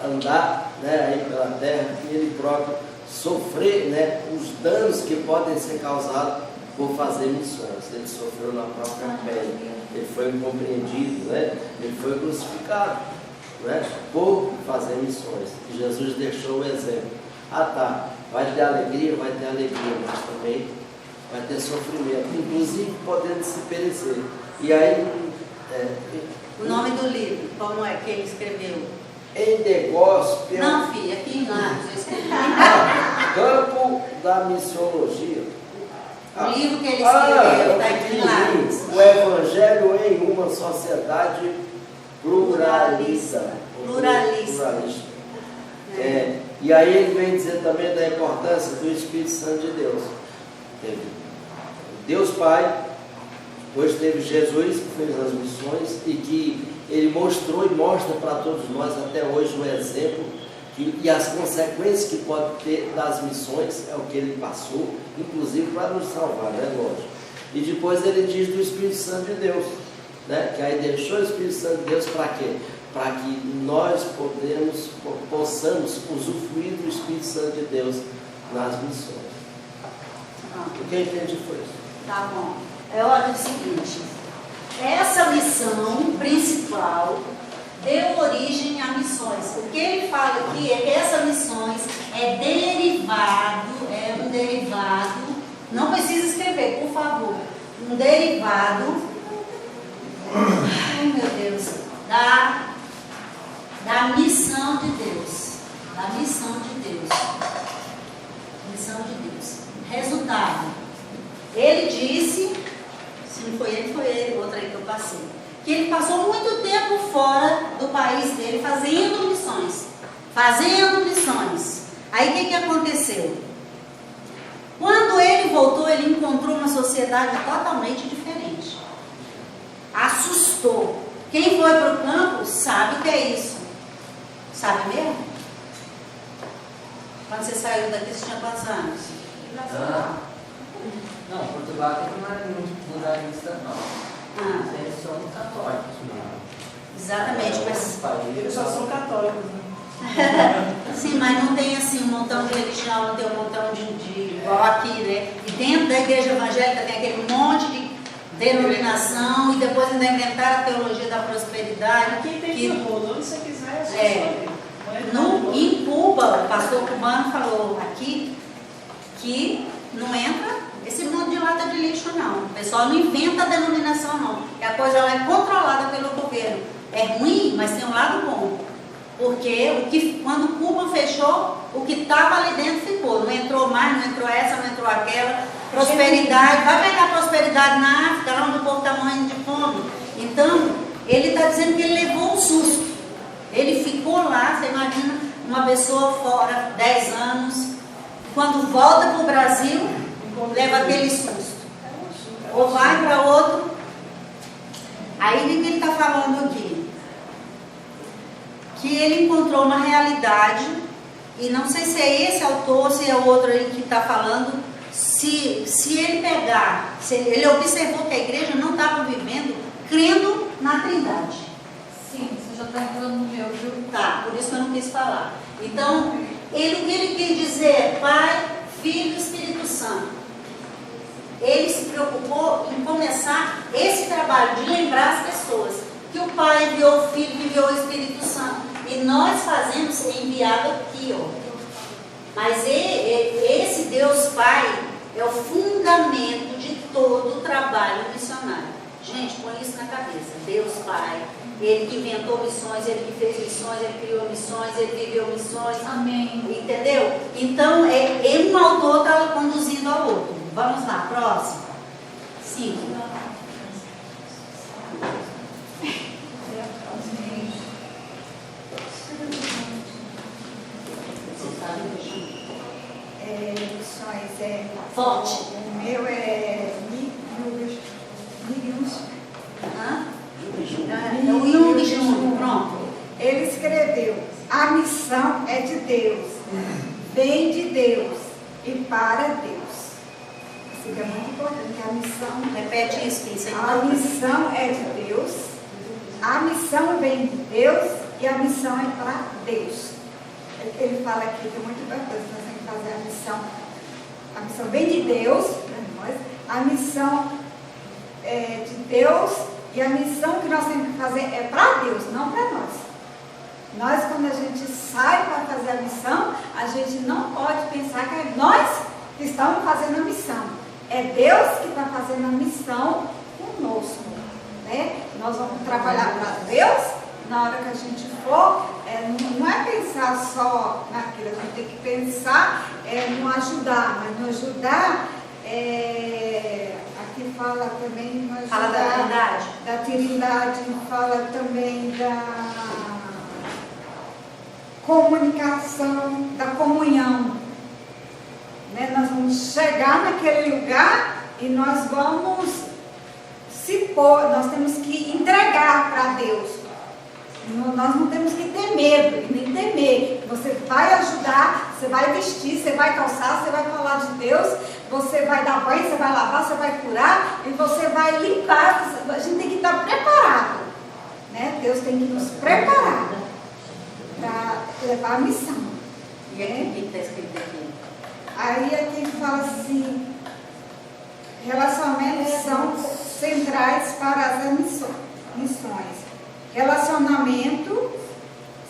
andar, né, aí pela terra. E ele próprio sofrer, né, os danos que podem ser causados por fazer missões. Ele sofreu na própria pele. Ele foi incompreendido, né? Ele foi crucificado, né? Por fazer missões. E Jesus deixou o exemplo. Ah, tá, vai ter alegria, mas também vai ter sofrimento, inclusive podendo se perecer. E aí, O nome do livro, como é que ele escreveu? em negócio, Não, filha, aqui em Lages eu escrevi. campo da missiologia. O livro que ele escreveu está aqui em Lages. O Evangelho em uma sociedade pluralista. E aí ele vem dizer também da importância do Espírito Santo de Deus. Teve Deus Pai, depois teve Jesus que fez as missões e que ele mostrou e mostra para todos nós até hoje o exemplo e as consequências que pode ter das missões, é o que ele passou, inclusive para nos salvar, né, lógico. E depois ele diz do Espírito Santo de Deus, né, que aí deixou o Espírito Santo de Deus para quê? Para que nós possamos usufruir do Espírito Santo de Deus nas missões. O que eu entendi foi isso. Tá bom. Olha o seguinte, essa missão principal deu origem a missões. O que ele fala aqui é que essas missões é um derivado, não precisa escrever, por favor, um derivado, meu Deus, da missão de Deus. Da missão de Deus. Missão de Deus. Resultado. Ele disse, se não foi ele, outra aí que eu passei, que ele passou muito tempo fora do país dele fazendo missões. Aí o que aconteceu? Quando ele voltou, ele encontrou uma sociedade totalmente diferente. Assustou. Quem foi para o campo sabe o que é isso. Sabe mesmo? Quando você saiu daqui, você tinha quantos anos? Não, Portugal não é muito pluralista, não. Eles são católicos. Exatamente, mas... Eles só são católicos, né? Sim, mas não tem assim um montão de religião, não tem um montão de igual aqui, né? E dentro da igreja evangélica tem aquele monte de denominação e depois ainda inventaram a teologia da prosperidade. Aqui tem que mundo, onde você quiser, é só em Cuba, o pastor cubano falou aqui que não entra esse mundo de lata de lixo, não. O pessoal não inventa a denominação, não. E a coisa ela é controlada pelo governo. É ruim, mas tem um lado bom. Porque quando Cuba fechou, o que estava ali dentro ficou. Não entrou mais, não entrou essa, não entrou aquela. Prosperidade, vai pegar prosperidade na África, lá onde o povo está morrendo de fome. Então, ele está dizendo que ele levou um susto. Ele ficou lá, você imagina, uma pessoa fora, 10 anos, quando volta para o Brasil, leva aquele susto. Ou vai para outro. Aí o que ele está falando aqui? Que ele encontrou uma realidade, e não sei se é esse autor, se é outro aí que está falando, se ele pegar, ele observou que a igreja não estava vivendo crendo na Trindade. Sim, você já está entrando no meu, viu? Tá, por isso que eu não quis falar. Então, o que ele quis dizer é Pai, Filho e Espírito Santo. Ele se preocupou em começar esse trabalho de lembrar as pessoas que o Pai enviou o Filho e enviou o Espírito Santo. E nós fazemos enviado aqui, ó. Mas esse Deus Pai é o fundamento de todo o trabalho missionário. Gente, põe isso na cabeça. Deus Pai, Ele que inventou missões, Ele que fez missões, Ele criou missões, Ele viveu missões. Amém. Entendeu? Então, um autor está conduzindo ao outro. Vamos lá, próximo. 5. Missões Forte. O meu é O Jung Jung, pronto. Ele escreveu: a missão é de Deus, vem de Deus e para Deus. Isso é muito importante, que a missão... Repete isso, que isso é A missão é de Deus, a missão vem de Deus e a missão é para Deus. Ele fala aqui que é muito importante, nós temos que fazer a missão. A missão vem de Deus para nós, a missão é de Deus E a missão que nós temos que fazer é para Deus, não para nós. Nós, quando a gente sai para fazer a missão, a gente não pode pensar que é nós que estamos fazendo a missão. É Deus que está fazendo a missão conosco, né? Nós vamos trabalhar para Deus. Na hora que a gente for, não é pensar só naquilo, a gente tem que pensar no ajudar, mas no ajudar, aqui fala também no ajudar, Fala da Trindade. Da Trindade, fala também da comunicação, da comunhão, né? Nós vamos chegar naquele lugar e nós vamos se pôr, nós temos que entregar para Deus. Nós não temos que ter medo, nem temer. Você vai ajudar, você vai vestir, você vai calçar, você vai falar de Deus, você vai dar banho, você vai lavar, você vai curar e você vai limpar. A gente tem que estar preparado, né? Deus tem que nos preparar para levar a missão. E aqui, o que está escrito aqui? Aí aqui fala assim, relacionamentos são centrais para as missões. Relacionamentos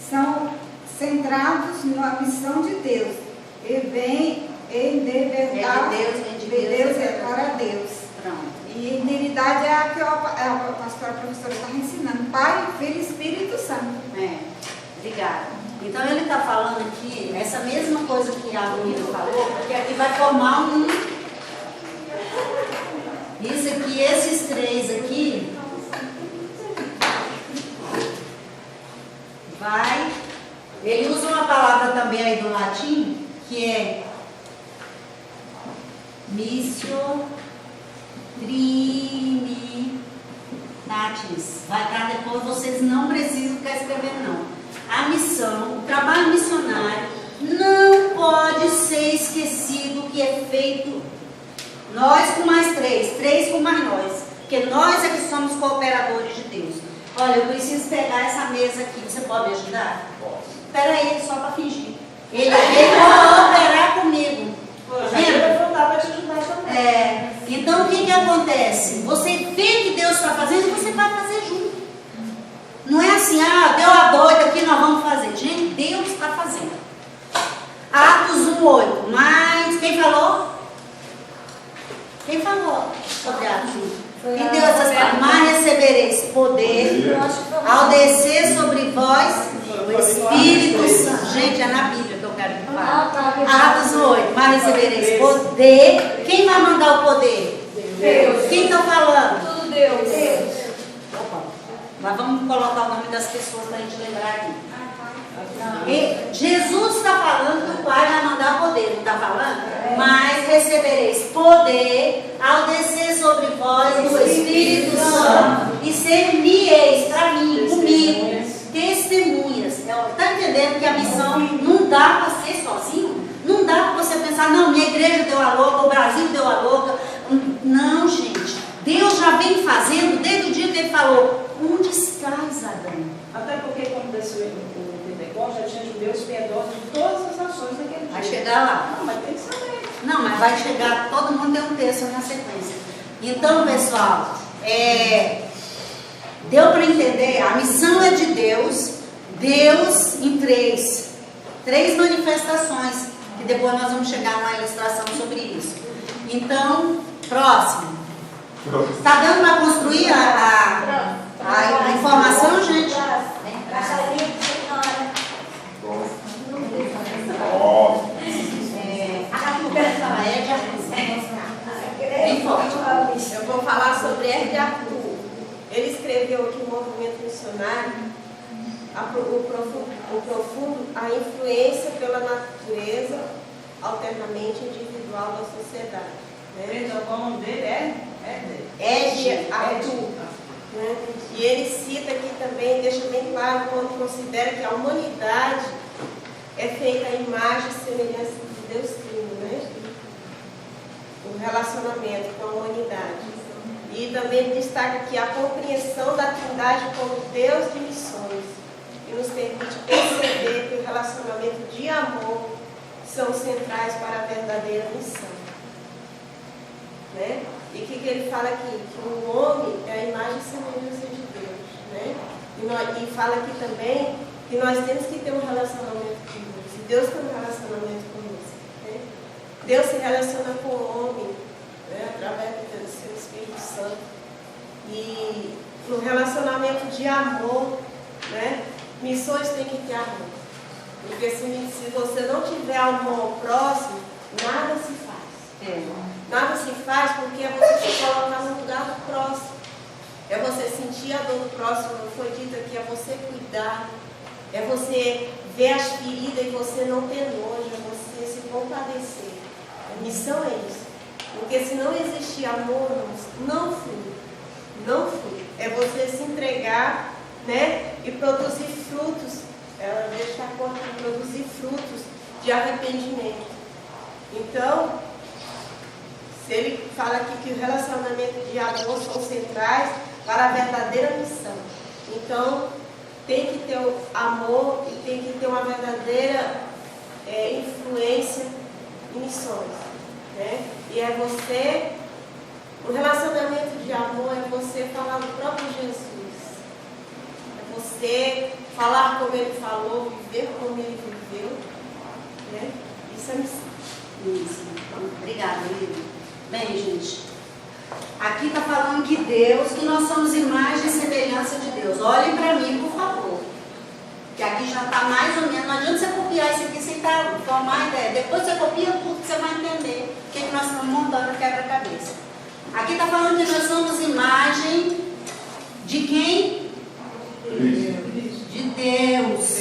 são centrados na missão de Deus. E vem de verdade, de Deus é para Deus. Pronto. E integridade é a que a pastora, a professora está ensinando. Pai, Filho e Espírito Santo. Obrigada. Então ele está falando aqui, essa mesma coisa que a Luísa falou, porque aqui vai formar isso aqui, esses três aqui, ele usa uma palavra também aí do latim, que é missio trinitatis. Vai estar depois, vocês não precisam ficar escrevendo não. A missão, o trabalho missionário não pode ser esquecido, que é feito nós com mais três com mais nós, porque nós é que somos cooperadores de Deus. Olha, eu preciso pegar essa mesa aqui, você pode me ajudar? Espera aí, só para fingir. Ele veio cooperar comigo. Eu vou voltar para te ajudar também. Então o que acontece? Você vê que Deus está fazendo e você vai fazer junto. Não é assim, deu a doida aqui, nós vamos fazer. Gente, Deus está fazendo. Atos 1:8. Mas quem falou? Quem falou sobre Atos 1? Quem deu essas palavras? Mas recebereis poder ao descer sobre vós o Espírito Santo. Gente, é na Bíblia que eu quero que fale. Atos 8. Mas recebereis poder. Quem vai mandar o poder? Deus. Quem está falando? Tudo Deus. Opa. Mas vamos colocar o nome das pessoas para a gente lembrar aqui. E Jesus está falando que o Pai vai mandar poder, não está falando? Mas recebereis poder ao descer sobre vós o Espírito Santo e ser-me-eis para mim, comigo, testemunhas. Está entendendo que a missão não dá para ser sozinho? Não dá para você pensar, não, minha igreja deu a louca, o Brasil deu a louca. Não, gente. Deus já vem fazendo desde o dia que ele falou, onde estás, Adão? Até porque quando desceu o Pentecostes, já tinha judeus piedosos de todas as nações daquele dia. Vai chegar lá. Não, mas tem que saber. Não, mas vai chegar, todo mundo tem um texto na sequência. Então, pessoal, deu para entender, a missão é de Deus, Deus em três manifestações, que depois nós vamos chegar numa ilustração sobre isso. Então, próximo. Está dando para construir a informação, gente? Eu vou falar sobre R. de Arthur. Ele escreveu aqui o movimento missionário, o profundo, a influência pela natureza alternamente individual da sociedade. Então, o nome dele é R. de Arthur. Né? E ele cita aqui também, deixa bem claro, quando considera que a humanidade é feita à imagem e semelhança de Deus Trino, né? O relacionamento com a humanidade. E também destaca aqui a compreensão da Trindade como Deus de missões, que nos permite perceber que o relacionamento de amor são centrais para a verdadeira missão. Né? E o que ele fala aqui? Que o homem é a imagem e semelhança de Deus, né? E fala aqui também que nós temos que ter um relacionamento com Deus. E Deus tem um relacionamento conosco, né? Deus se relaciona com o homem, né? Através do seu Espírito Santo. E no relacionamento de amor, né? Missões tem que ter amor. Porque se você não tiver amor ao próximo, nada se faz. Nada se faz porque é você se colocar no lugar do próximo. É você sentir a dor do próximo, não foi dito aqui, é você cuidar. É você ver as feridas e você não ter nojo, é você se compadecer. A missão é isso. Porque se não existir amor, não flui. Não flui. É você se entregar, né? E produzir frutos. Ela deixa a conta de produzir frutos de arrependimento. Então, se ele fala aqui que o relacionamento de amor são centrais para a verdadeira missão. Então, tem que ter o amor e tem que ter uma verdadeira influência em missões, né? E é você, o relacionamento de amor é você falar do próprio Jesus. É você falar como ele falou, viver como ele viveu, né? Isso é missão. Isso. Obrigada, Lívia. Bem, gente, aqui está falando que Deus, que nós somos imagem e semelhança de Deus. Olhem para mim, por favor. Que aqui já está mais ou menos. Não adianta você copiar isso aqui sem formar ideia. Depois você copia tudo que você vai entender o que nós estamos montando quebra-cabeça. Aqui está falando que nós somos imagem de quem? De Deus.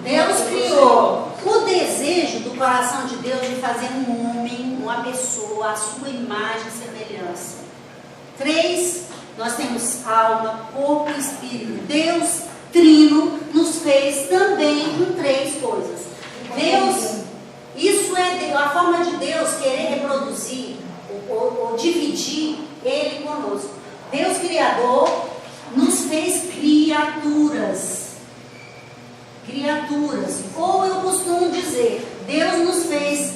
Deus criou. O desejo do coração de Deus de fazer um homem, uma pessoa, a sua imagem e semelhança. 3, nós temos alma, corpo e espírito. Deus Trino nos fez também com 3 coisas. Deus, isso é a forma de Deus querer reproduzir ou dividir Ele conosco. Deus Criador nos fez criaturas. Criaturas. Ou eu costumo dizer, Deus nos fez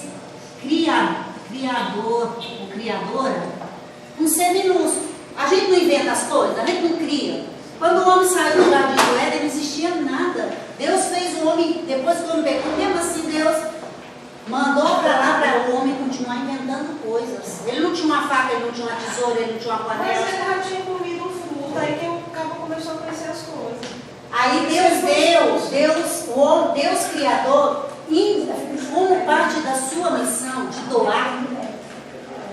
criador ou criadora, um ser minúsculo. A gente não inventa as coisas, a gente não cria. Quando o homem saiu do jardim do Éden, não existia nada. Deus fez o homem, depois que o homem pecou, mesmo assim Deus mandou para lá para o homem continuar inventando coisas. Ele não tinha uma faca, ele não tinha uma tesoura, ele não tinha uma panela. Mas ele já tinha comido o fruto, aí que o cabo começou a conhecer as coisas. Aí Deus Criador, como parte da sua missão de doar.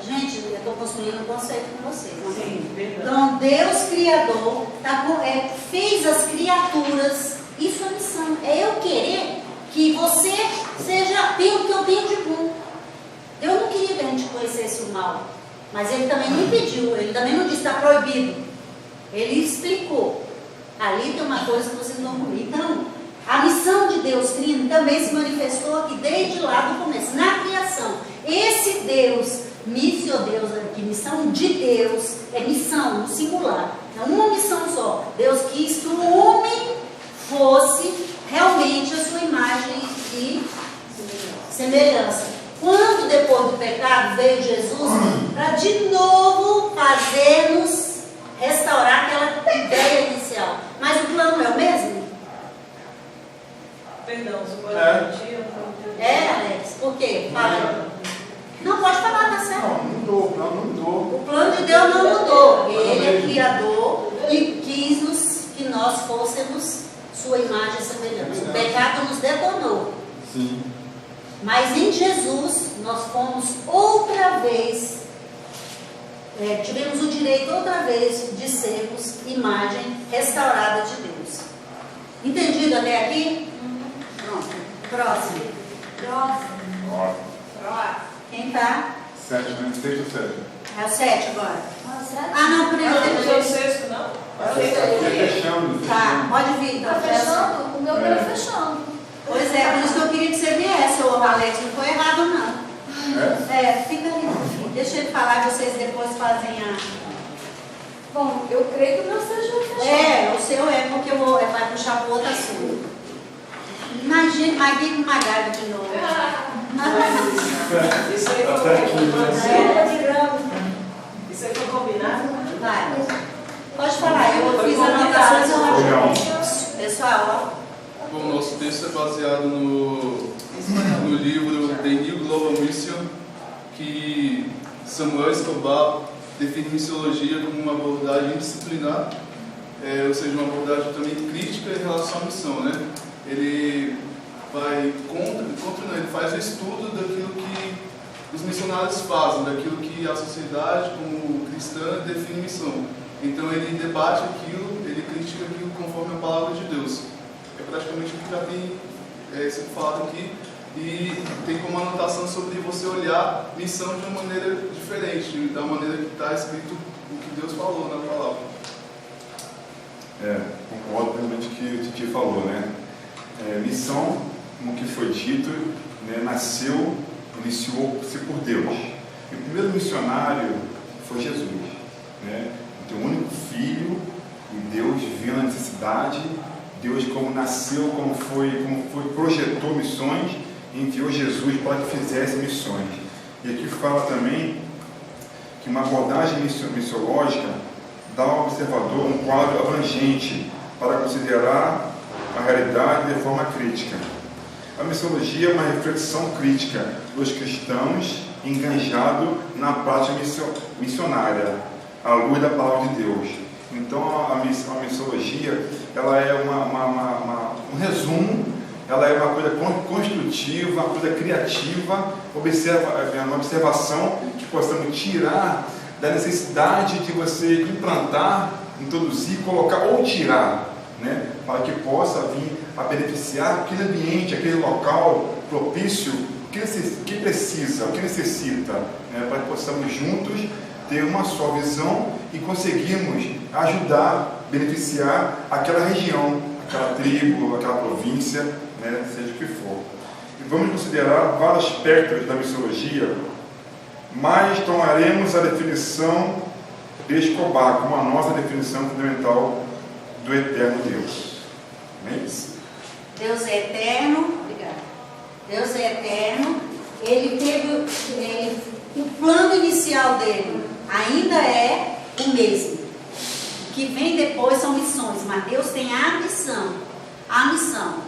Gente, eu estou construindo um conceito com vocês. Então, Deus Criador fez as criaturas. Isso é missão. É eu querer que você tenha o que eu tenho de bom. Deus não queria que a gente conhecesse o mal. Mas Ele também não impediu. Ele também não disse está proibido. Ele explicou. Ali tem uma coisa que vocês vão comer. Então, a missão de Deus Trino também se manifestou aqui desde lá do começo, na criação. Esse Deus, Deus aqui, missão de Deus, é missão no singular. É uma missão só. Deus quis que o homem fosse realmente a sua imagem e semelhança. Quando depois do pecado veio Jesus para de novo fazer-nos restaurar aquela ideia inicial. Mas o plano é o mesmo? Perdão, você pode repetir? Alex, por quê? Fala. Não, pode falar, tá certo. Não mudou. O plano de Deus não mudou. Ele é criador e quis que nós fôssemos sua imagem e semelhança. O pecado nos detonou. Sim. Mas em Jesus nós fomos outra vez, tivemos o direito outra vez de sermos imagem restaurada de Deus. Entendido até aqui? Pronto. Próximo. Quem tá? 7, né? 6 ou 7? É o 7 agora. Não, primeiro. Não, o 6 não? Fechando. Tá, pode vir. Tá fechando? O meu tá fechando. Pois é, por isso que eu queria que você viesse, ô Alex, não foi errado não. Fica ali, deixa ele falar e vocês depois fazem a... Bom, eu creio que o meu seja fechado. O seu porque vai puxar para outro assunto. Imagina, Magui com Magalho de novo. Isso aí foi Isso aí foi combinado? Vai. Pode falar, eu fiz anotações hoje. Pessoal, Bom, nosso texto é baseado no livro The New Global Mission, que Samuel Escobar define missiologia como uma abordagem disciplinar, ou seja, uma abordagem também crítica em relação à missão, né? Ele vai ele faz o estudo daquilo que os missionários fazem, daquilo que a sociedade como cristã define missão. Então ele debate aquilo, ele critica aquilo conforme a palavra de Deus. É praticamente o que já tem sido falado aqui, e tem como anotação sobre você olhar missão de uma maneira diferente, da maneira que está escrito o que Deus falou na palavra. Concordo plenamente com o que o Titi falou, né? Missão, como que foi dito, né, iniciou-se por Deus. E o primeiro missionário foi Jesus, né? Então, o único filho, e Deus viu a necessidade, Deus como nasceu, como projetou missões, e enviou Jesus para que fizesse missões. E aqui fala também que uma abordagem missiológica dá ao observador um quadro abrangente para considerar a realidade de forma crítica. A missiologia é uma reflexão crítica dos cristãos enganjados na prática missionária, à luz da palavra de Deus. Então, a missiologia, ela é um resumo, ela é uma coisa construtiva, uma coisa criativa, uma observação que possamos tirar da necessidade de você implantar, introduzir, colocar ou tirar, né, para que possa vir a beneficiar aquele ambiente, aquele local propício, o que precisa, o que necessita, né, para que possamos juntos ter uma só visão e conseguirmos ajudar, beneficiar aquela região, aquela tribo, aquela província, né, seja o que for. E vamos considerar vários aspectos da missiologia, mas tomaremos a definição de Escobar como a nossa definição fundamental do eterno Deus. Não é isso? Deus é eterno, obrigada. Deus é eterno, ele teve o plano inicial dele ainda é o mesmo. O que vem depois são missões, mas Deus tem a missão. A missão.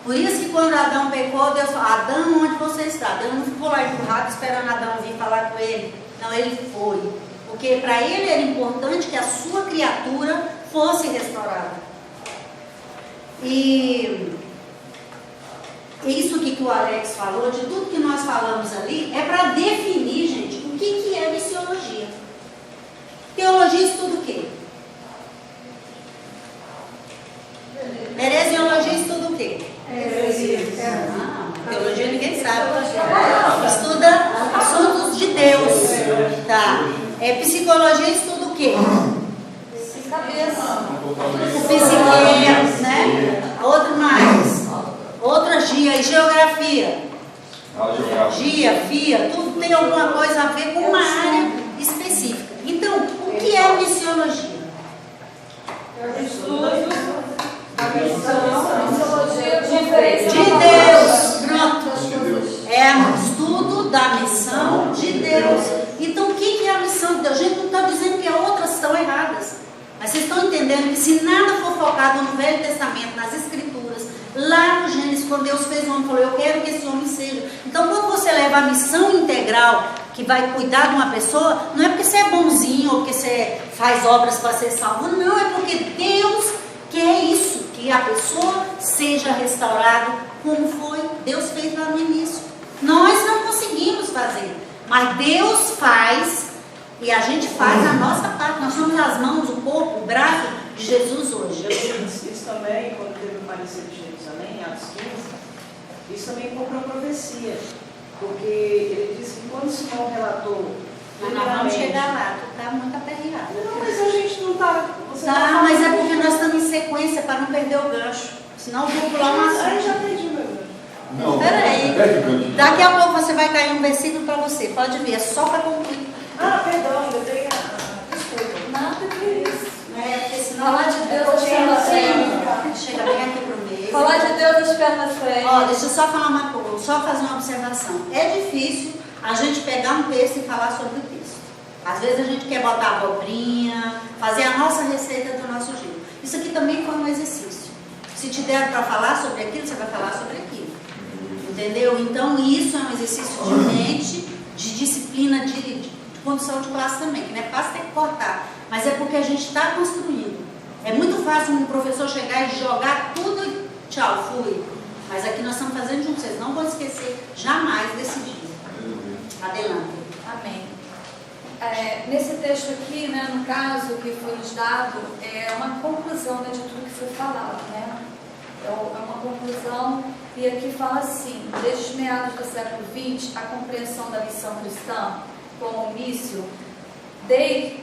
Por isso que quando Adão pecou, Deus falou: Adão, onde você está? Deus não ficou lá empurrado esperando Adão vir falar com ele. Não, ele foi. Porque para ele era importante que a sua criatura fosse restaurada. E isso aqui que o Alex falou, de tudo que nós falamos ali, é para definir, gente, o que é missiologia. Teologia estuda o quê? Heresiologia estuda o quê? Teologia ninguém sabe. Estuda assuntos de Deus. Tá. Psicologia estuda o quê? O psique, né? Outro mais. Outra geografia. Geografia, tudo tem alguma coisa a ver com uma área específica. Então, o que é missiologia? De Deus. Pronto. É o estudo da missão de Deus. Então, o que é a missão de Deus? A gente não está dizendo que outras estão erradas. Mas vocês estão entendendo que se nada for focado no Velho Testamento, nas Escrituras, lá no Gênesis, quando Deus fez o homem, falou: eu quero que esse homem seja. Então, quando você leva a missão integral, que vai cuidar de uma pessoa, não é porque você é bonzinho ou porque você faz obras para ser salvo, não, é porque Deus quer isso, que a pessoa seja restaurada como foi Deus fez lá no início. Nós não conseguimos fazer, mas Deus faz. E a gente faz a nossa parte. Nós somos as mãos, o corpo, o braço de Jesus hoje. Isso também, quando teve o parecer de Jerusalém, em Atos 15, isso também cumpre a profecia. Porque ele disse que quando Simão relatou... Mas nós vamos chegar lá, tu está muito aperreado. Não, mas a gente não está... Tá, mas é porque nós estamos em sequência para não perder o gancho. Senão eu vou pular uma assunto. Já perdi meu gancho. Não, peraí. Daqui a pouco você vai cair um versículo para você. Pode ver, é só para concluir. Perdão, eu tenho desculpa. Nada que isso. Porque senão falar de Deus das pernas frente. Chega bem aqui pro meio. Falar de Deus das pernas frente. Ó, deixa eu só falar uma coisa, só fazer uma observação. É difícil a gente pegar um texto e falar sobre o texto. Às vezes a gente quer botar abobrinha, fazer a nossa receita do nosso jeito. Isso aqui também foi um exercício. Se te der para falar sobre aquilo, você vai falar sobre aquilo. Entendeu? Então isso é um exercício de mente, de disciplina, de condução de classe também. Que não é fácil ter que cortar, mas é porque a gente está construindo. É muito fácil um professor chegar e jogar tudo e tchau, fui. Mas aqui nós estamos fazendo juntos. Vocês não vão esquecer jamais desse dia. Adelante. Amém. Nesse texto aqui, né, no caso que foi nos dado, é uma conclusão, né, de tudo que foi falado, né? É uma conclusão, e aqui fala assim: desde os meados do século XX, a compreensão da missão cristã como míssil tem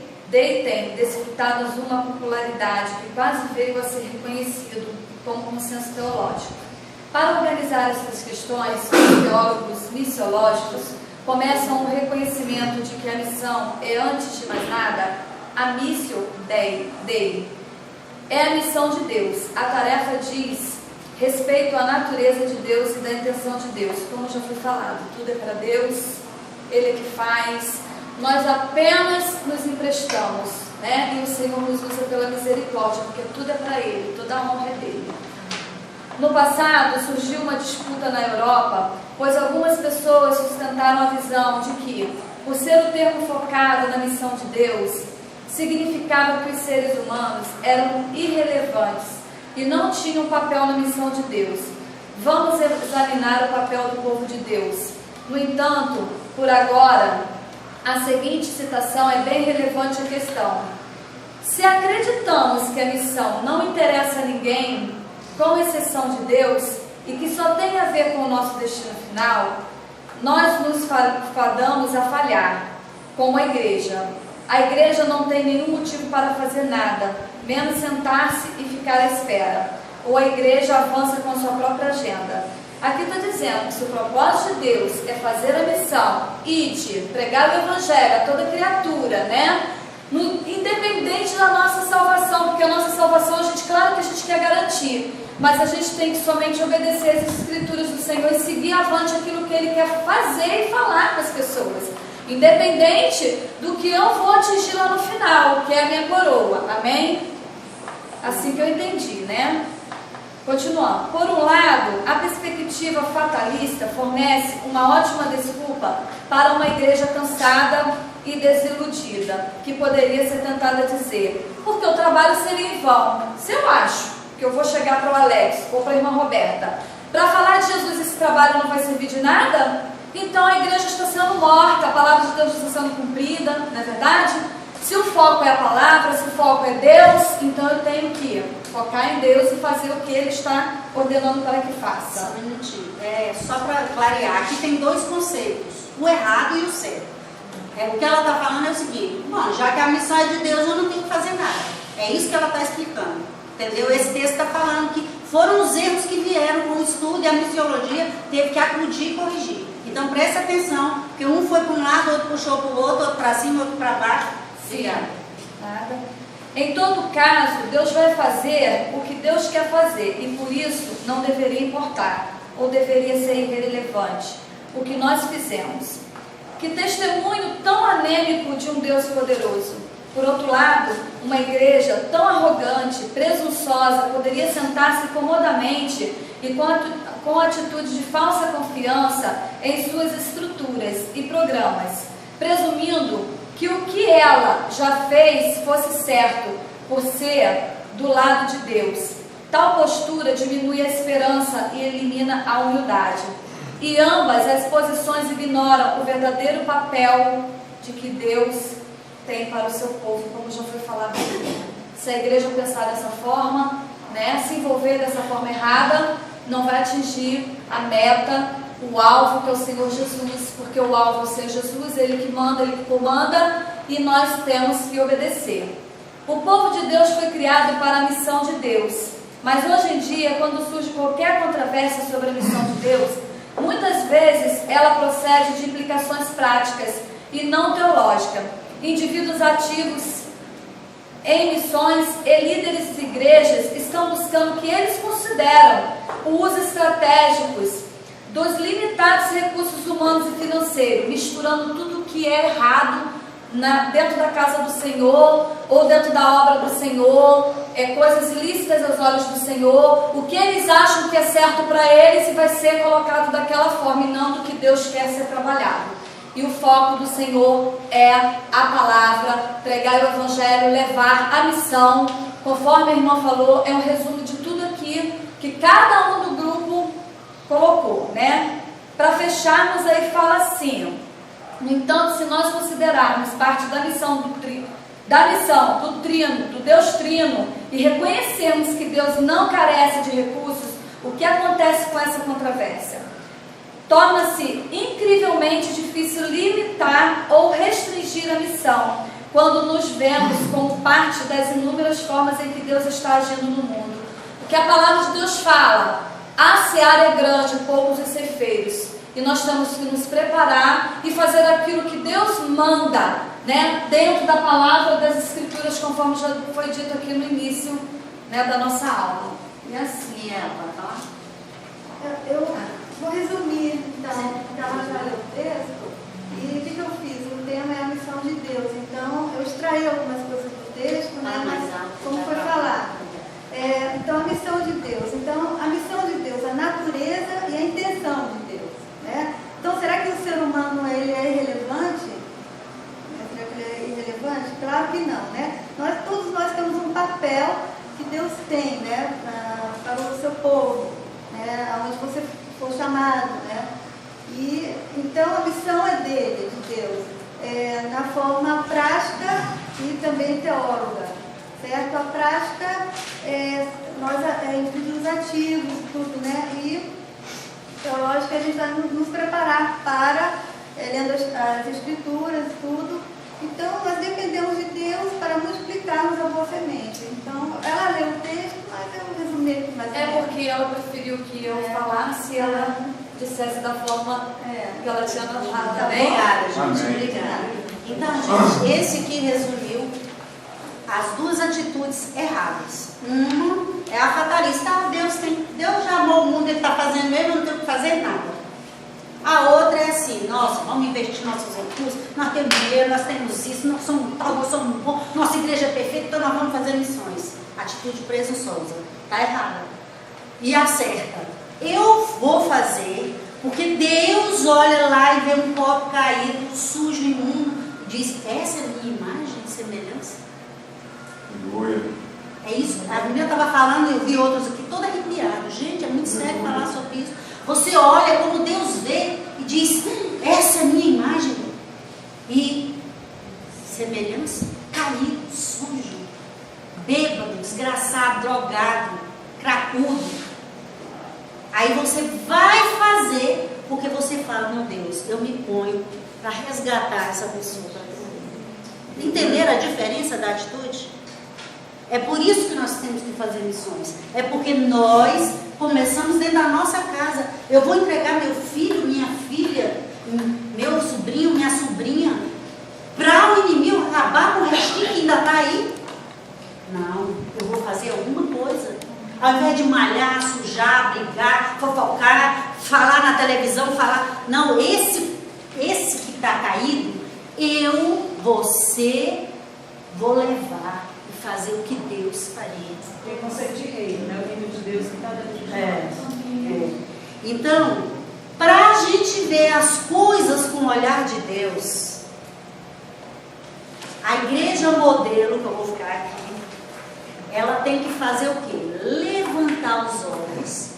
desfrutado uma popularidade que quase veio a ser reconhecido como consenso teológico. Para organizar essas questões, os teólogos missiológicos começam o reconhecimento de que a missão é, antes de mais nada, a missio Dei. É a missão de Deus. A tarefa diz respeito à natureza de Deus e da intenção de Deus. Como já foi falado, tudo é para Deus, Ele é que faz, nós apenas nos emprestamos, né? E o Senhor nos usa pela misericórdia, porque tudo é para Ele, toda a honra é dele. No passado, surgiu uma disputa na Europa, pois algumas pessoas sustentaram a visão de que, por ser o termo focado na missão de Deus, significava que os seres humanos eram irrelevantes e não tinham papel na missão de Deus. Vamos examinar o papel do povo de Deus. No entanto, por agora, a seguinte citação é bem relevante à questão. Se acreditamos que a missão não interessa a ninguém, com exceção de Deus, e que só tem a ver com o nosso destino final, nós nos fadamos a falhar, como a igreja. A igreja não tem nenhum motivo para fazer nada, menos sentar-se e ficar à espera. Ou a igreja avança com a sua própria agenda. Aqui está dizendo que se o propósito de Deus é fazer a missão, ide, pregar o evangelho a toda criatura, né? Independente da nossa salvação, porque a nossa salvação, claro que a gente quer garantir, mas a gente tem que somente obedecer as escrituras do Senhor e seguir avante aquilo que Ele quer fazer e falar com as pessoas, independente do que eu vou atingir lá no final, que é a minha coroa, amém? Assim que eu entendi, né? Continuando. Por um lado, a perspectiva fatalista fornece uma ótima desculpa para uma igreja cansada e desiludida, que poderia ser tentada dizer: porque o trabalho seria em vão. Se eu acho que eu vou chegar para o Alex ou para a irmã Roberta para falar de Jesus, esse trabalho não vai servir de nada, então a igreja está sendo morta, a palavra de Deus está sendo cumprida, não é verdade? Se o foco é a palavra, se o foco é Deus, então eu tenho que focar em Deus e fazer o que Ele está ordenando para que faça. Só um minutinho. Só para clarear, aqui tem dois conceitos, o errado e o certo. O que ela está falando é o seguinte: bom, já que a missão é de Deus, eu não tenho que fazer nada. É isso que ela está explicando. Entendeu? Esse texto está falando que foram os erros que vieram com o estudo, e a missiologia teve que acudir e corrigir. Então preste atenção, porque um foi para um lado, outro puxou para o outro para cima, outro para baixo. Nada. Em todo caso, Deus vai fazer o que Deus quer fazer, e por isso não deveria importar, ou deveria ser irrelevante, o que nós fizemos. Que testemunho tão anêmico de um Deus poderoso. Por outro lado, uma igreja tão arrogante, presunçosa, poderia sentar-se comodamente e com atitude de falsa confiança em suas estruturas e programas, presumindo que o que ela já fez fosse certo, por ser do lado de Deus. Tal postura diminui a esperança e elimina a humildade. E ambas as posições ignoram o verdadeiro papel de que Deus tem para o seu povo, como já foi falado aqui. Se a igreja pensar dessa forma, né, se envolver dessa forma errada, não vai atingir a meta, o alvo, que é o Senhor Jesus, porque o alvo é o Senhor Jesus, Ele que manda, Ele que comanda, e nós temos que obedecer. O povo de Deus foi criado para a missão de Deus, mas hoje em dia, quando surge qualquer controvérsia sobre a missão de Deus, muitas vezes ela procede de implicações práticas e não teológicas. Indivíduos ativos em missões e líderes de igrejas estão buscando o que eles consideram o uso estratégicos dos limitados recursos humanos e financeiros, misturando tudo o que é errado dentro da casa do Senhor, ou dentro da obra do Senhor, coisas ilícitas aos olhos do Senhor, o que eles acham que é certo para eles e vai ser colocado daquela forma, e não do que Deus quer ser trabalhado. E o foco do Senhor é a palavra, pregar o Evangelho, levar a missão. Conforme a irmã falou, é um resumo de tudo aqui que cada um do grupo colocou, né? Para fecharmos aí, fala assim: no entanto, se nós considerarmos parte da missão do Trino, do Deus Trino, e reconhecermos que Deus não carece de recursos, o que acontece com essa controvérsia? Torna-se incrivelmente difícil limitar ou restringir a missão, quando nos vemos como parte das inúmeras formas em que Deus está agindo no mundo. Porque a palavra de Deus fala: a seara é grande, poucos os ceifeiros. E nós temos que nos preparar e fazer aquilo que Deus manda, né? Dentro da palavra das Escrituras, conforme já foi dito aqui no início, né, da nossa aula. E assim, Eva, tá? Eu vou resumir, então, ela já leu o texto, e o que eu fiz? O tema é a missão de Deus, então eu extraí algumas coisas do texto, né, mas como foi falado. Então, a missão de Deus. Então, a missão de Deus, a natureza e a intenção de Deus, né? Então, será que o ser humano ele é irrelevante? Será que ele é irrelevante? Claro que não, né? Todos nós temos um papel que Deus tem, né, para o seu povo, né, aonde você for chamado, né? E então a missão é dele, de Deus, na forma prática e também teóloga, certo? A prática nós indivíduos ativos, tudo, né? E teológica a gente vai nos preparar para lendo as escrituras, tudo. Então nós dependemos de Deus para multiplicarmos a boa semente. Então ela leu o texto, mas eu resumi aqui mais. Porque ela preferiu que eu falasse, ela dissesse da forma que ela tinha anotado também. Obrigada, gente. Obrigada. Então, gente, esse que resumiu as duas atitudes erradas. Uma é a fatalista: Deus já amou o mundo, Ele está fazendo mesmo, eu não tenho que fazer nada. A outra é assim: nossa, vamos investir nossos recursos, nós temos dinheiro, nós temos isso, nós somos tal, nós somos bons, nossa igreja é perfeita, então nós vamos fazer missões. Atitude presunçosa, está errada. E a certa: eu vou fazer, porque Deus olha lá e vê um copo caído, sujo, imundo, e diz: essa é a minha imagem e semelhança. É isso. A menina estava falando, eu vi outros aqui, todo arrepiado. Gente, é muito sério falar sobre isso. Você olha como Deus vê e diz: essa é a minha imagem e semelhança. Caído, sujo, bêbado, desgraçado, drogado, cracudo. Aí você vai fazer porque você fala: meu Deus, eu me ponho para resgatar essa pessoa. Entenderam a diferença da atitude? É por isso que nós temos que fazer missões. É porque nós começamos dentro da nossa casa. Eu vou entregar meu filho, minha filha, meu sobrinho, minha sobrinha, para o inimigo acabar com o restinho que ainda está aí? Não, eu vou fazer alguma coisa. Ao invés de malhar, sujar, brigar, fofocar, falar na televisão, falar... Não, esse que está caído, vou levar e fazer o que Deus faria. Tem conceito de reino, né? O reino de Deus que está dentro de nós. Então, para a gente ver as coisas com o olhar de Deus, a igreja modelo, que eu vou ficar aqui, ela tem que fazer o quê? Levantar os olhos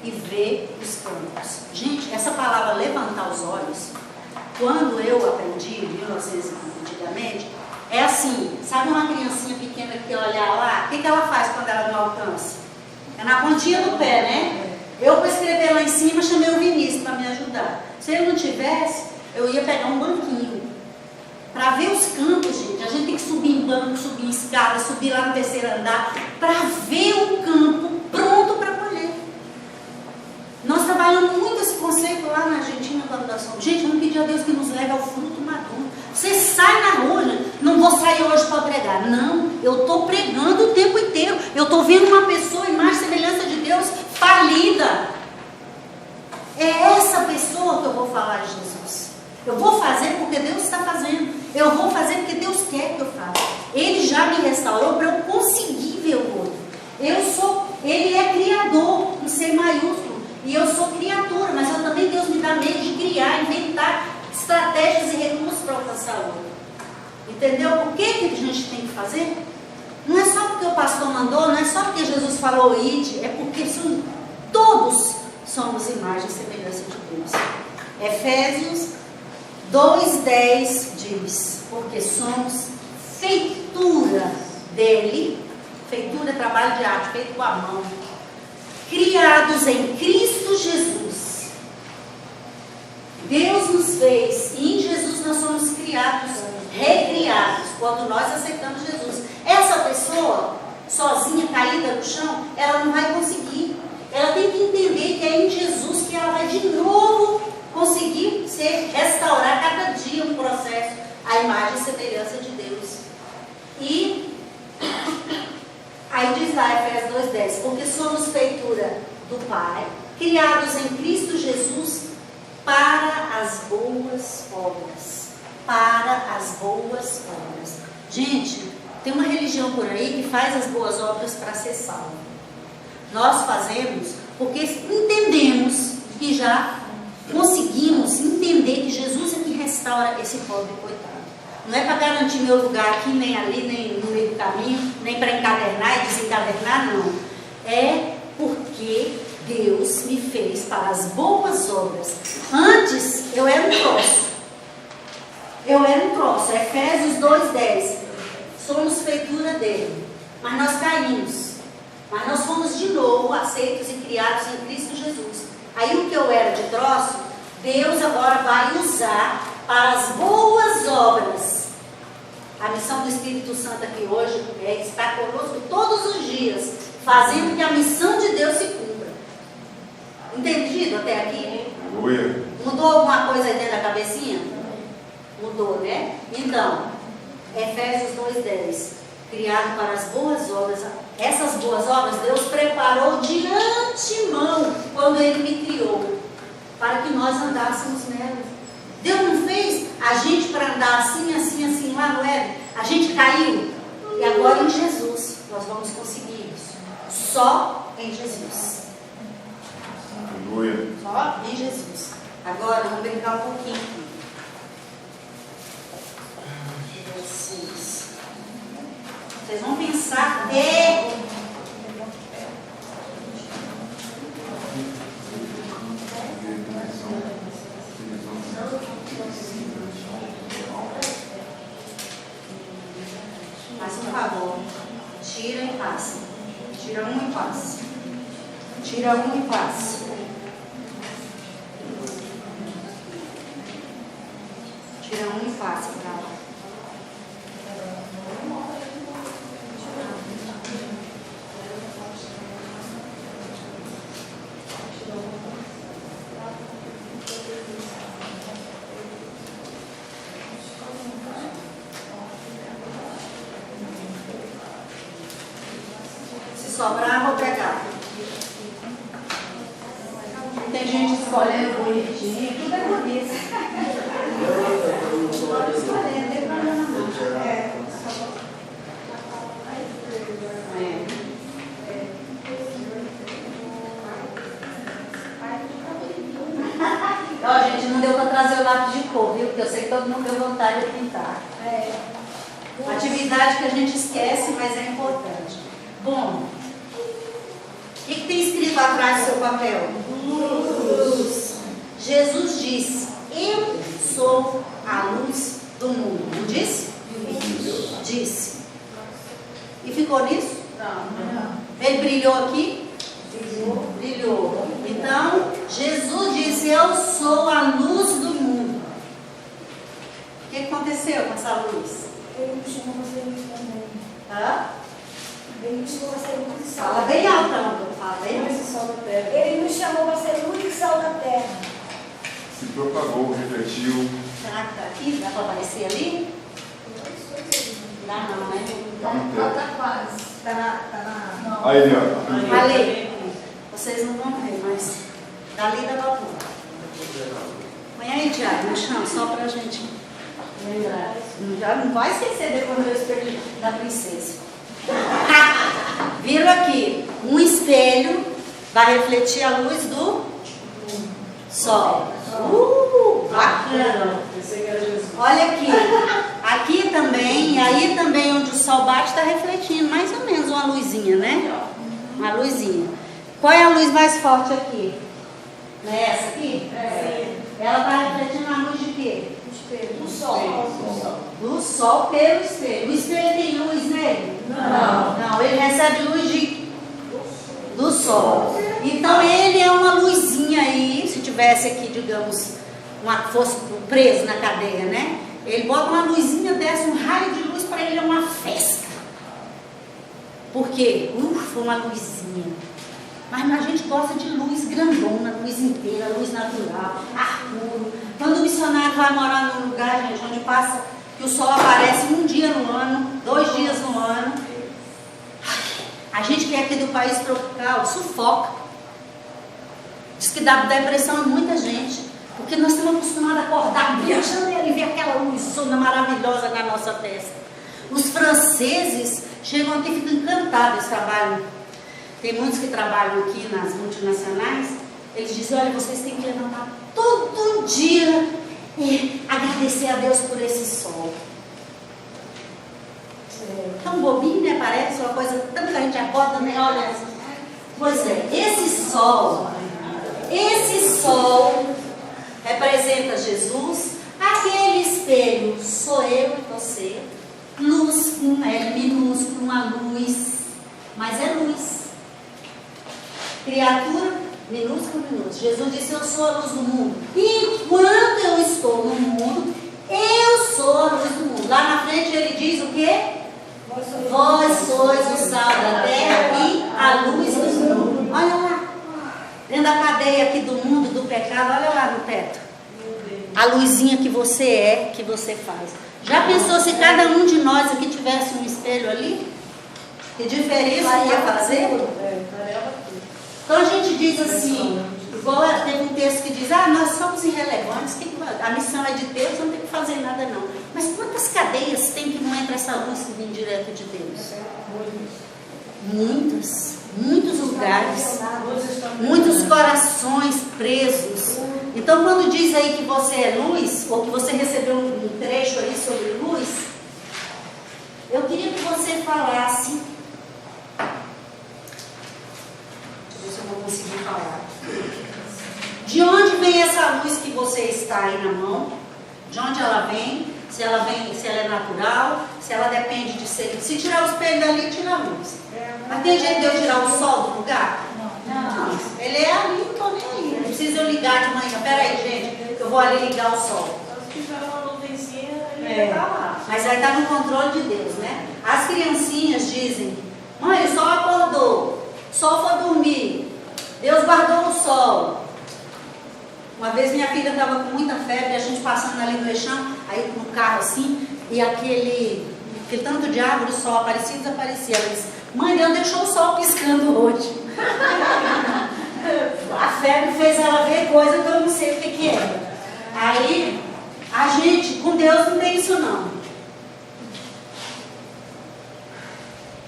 e ver os campos. Gente, essa palavra levantar os olhos, quando eu aprendi, 1900 antigamente, é assim: sabe uma criancinha pequena que olha lá? O que ela faz quando ela não alcança? É na pontinha do pé, né? Eu, para escrever lá em cima, chamei o Vinícius para me ajudar. Se ele não tivesse, eu ia pegar um banquinho. Para ver os campos, gente, a gente tem que subir em banco, subir em escada, subir lá no terceiro andar, para ver o campo pronto para colher. Nós trabalhamos muito esse conceito lá na Argentina, quando nós somos. Gente, vamos pedir a Deus que nos leve ao fruto maduro. Você sai na rua, não vou sair hoje para pregar. Não, eu estou pregando o tempo inteiro. Eu estou vendo uma pessoa, imagem e semelhança de Deus, falida. É essa pessoa que eu vou falar de Jesus. Eu vou fazer porque Deus está fazendo. Eu vou fazer porque Deus quer que eu faça. Ele já me restaurou para eu conseguir ver o outro. Ele é criador, com C maiúsculo. E eu sou criatura, mas eu também, Deus me dá meio de criar, inventar estratégias e recursos para alcançar o outro. Entendeu? O que a gente tem que fazer? Não é só porque o pastor mandou, não é só porque Jesus falou ide, é porque todos somos imagem e semelhança de Deus. Efésios 2:10 diz, porque somos feitura dele, feitura é trabalho de arte, feito com a mão, criados em Cristo Jesus. Deus nos fez, e em Jesus nós somos criados, recriados, quando nós aceitamos Jesus. Essa pessoa, sozinha, caída no chão, ela não vai conseguir. Ela tem que entender que é em Jesus que ela vai de novo conseguir restaurar cada dia um processo, a imagem e semelhança de Deus. E aí diz lá, Efésios 2:10, porque somos feitura do Pai, criados em Cristo Jesus para as boas obras. Para as boas obras. Gente, tem uma religião por aí que faz as boas obras para ser salvo. Nós fazemos porque entendemos que já conseguimos entender que Jesus é que restaura esse pobre coitado. Não é para garantir meu lugar aqui, nem ali, nem no meio do caminho, nem para encadernar e desencadernar, não. É porque Deus me fez para as boas obras. Antes, eu era um troço. Efésios 2:10. Somos feitura dele. Mas nós caímos. Mas nós fomos de novo aceitos e criados em Cristo Jesus. Aí o que eu era de troço, Deus agora vai usar para as boas obras. A missão do Espírito Santo aqui hoje é estar conosco todos os dias, fazendo que a missão de Deus se cumpra. Entendido até aqui? Aleluia. Mudou alguma coisa aí dentro da cabecinha? Mudou, né? Então, Efésios 2:10, criado para as boas obras. Essas boas obras Deus preparou de antemão quando Ele me criou, para que nós andássemos nelas. Deus não fez a gente para andar assim, assim, assim lá no Éden. A gente caiu e agora em Jesus nós vamos conseguir isso. Só em Jesus. Aleluia. Só em Jesus. Agora vamos brincar um pouquinho. Vocês vão pensar Faz um favor. Tira e passe. Tira um e passe. Tira um e passe. Tira um e passe pra lá. Se sobrar, vou pegar. Tem gente escolhendo bonitinho, tudo é bonito. Escolhendo, tem problema não. Ó, gente, não deu para trazer o lápis de cor, viu? Porque eu sei que todo mundo deu vontade de pintar. Atividade que a gente esquece, mas é importante. Bom, o que tem escrito atrás do seu papel? Luz. Jesus disse, eu sou a luz do mundo. Não disse? Disse. E ficou nisso? Não. Ele brilhou aqui? Brilhou. Então, Jesus disse, eu sou a luz do mundo. O que aconteceu com essa luz? Ele me chamou para ser luz também. Hã? Ele me chamou para ser luz e sal. Fala bem alto, não. Fala bem alto. Luz e sal da terra. Ele nos chamou para ser luz e sal da terra. Se propagou, refletiu. Será que está aqui? Dá para aparecer ali? Dá não, né? Está quase. Está na... Aí, ó. Ali. Vocês não vão ver, mas dali dá para pôr. Põe aí, Tiago, no chão, só pra gente lembrar. Já não vai esquecer depois do espelho da princesa. Viram aqui, um espelho vai refletir a luz do sol. Bacana. Olha aqui, aqui também, e aí também onde o sol bate está refletindo, mais ou menos uma luzinha, né? Uma luzinha. Qual é a luz mais forte aqui? Não é essa aqui? Ela está refletindo a luz de quê? Do sol. Do sol pelo espelho. O espelho tem luz nele? Não, ele recebe luz do sol. Então ele é uma luzinha aí, se tivesse aqui, digamos, fosse preso na cadeia, né? Ele bota uma luzinha dessa, um raio de luz, para ele é uma festa. Por quê? Foi uma luzinha. Mas a gente gosta de luz grandona, luz inteira, luz natural, ar puro. Quando o missionário vai morar num lugar, gente, onde passa, que o sol aparece um dia no ano, 2 dias no ano, a gente que é aqui do país tropical, sufoca. Diz que dá depressão em muita gente, porque nós estamos acostumados a acordar, abrir a janela e ver aquela luzona maravilhosa na nossa testa. Os franceses chegam aqui e ficam encantados, eles trabalham. Tem muitos que trabalham aqui nas multinacionais, eles dizem, olha, vocês têm que levantar todo dia e agradecer a Deus por esse sol. Tão bobinho, né? Parece uma coisa tão que a gente acorda, né? Olha, pois é, esse sol representa Jesus, aquele espelho sou eu e você, luz com L minúsculo, uma luz, mas é luz. Criatura minúsculo. Jesus disse, eu sou a luz do mundo. E enquanto eu estou no mundo, eu sou a luz do mundo. Lá na frente ele diz o quê? Vós sois o sal da terra e a luz do mundo. Olha lá, dentro da cadeia aqui do mundo, do pecado, olha lá no teto. A luzinha que você é, que você faz. Já pensou se cada um de nós aqui tivesse um espelho ali? Que diferença ia fazer? Então a gente diz assim, igual teve um texto que diz, nós somos irrelevantes, a missão é de Deus, não tem que fazer nada não. Mas quantas cadeias tem que não entra essa luz que vem direto de Deus? Muitos lugares, muitos corações presos. Então quando diz aí que você é luz, ou que você recebeu um trecho aí sobre luz, eu queria que você falasse, deixa eu ver se eu vou conseguir falar, de onde vem essa luz que você está aí na mão, de onde ela vem, se ela é natural, se ela depende de ser. Se tirar o espelho dali, tira a luz. Mas tem jeito de eu tirar o sol do lugar? Não. Ele é ali, não estou nem aí. Não precisa eu ligar de manhã. Peraí, gente, eu vou ali ligar o sol. Se tiver uma nuvenzinha, ele está lá. Mas aí está no controle de Deus, né? As criancinhas dizem, mãe, o sol acordou, o sol foi dormir, Deus guardou o sol. Uma vez minha filha estava com muita febre, a gente passando ali no Eixão, aí no carro assim, e aquele tanto de árvore, o sol aparecia e desaparecia. Ela disse, mãe, Deus deixou o sol piscando hoje. A febre fez ela ver coisa que eu não sei o que era. Aí, a gente, com Deus não tem isso não.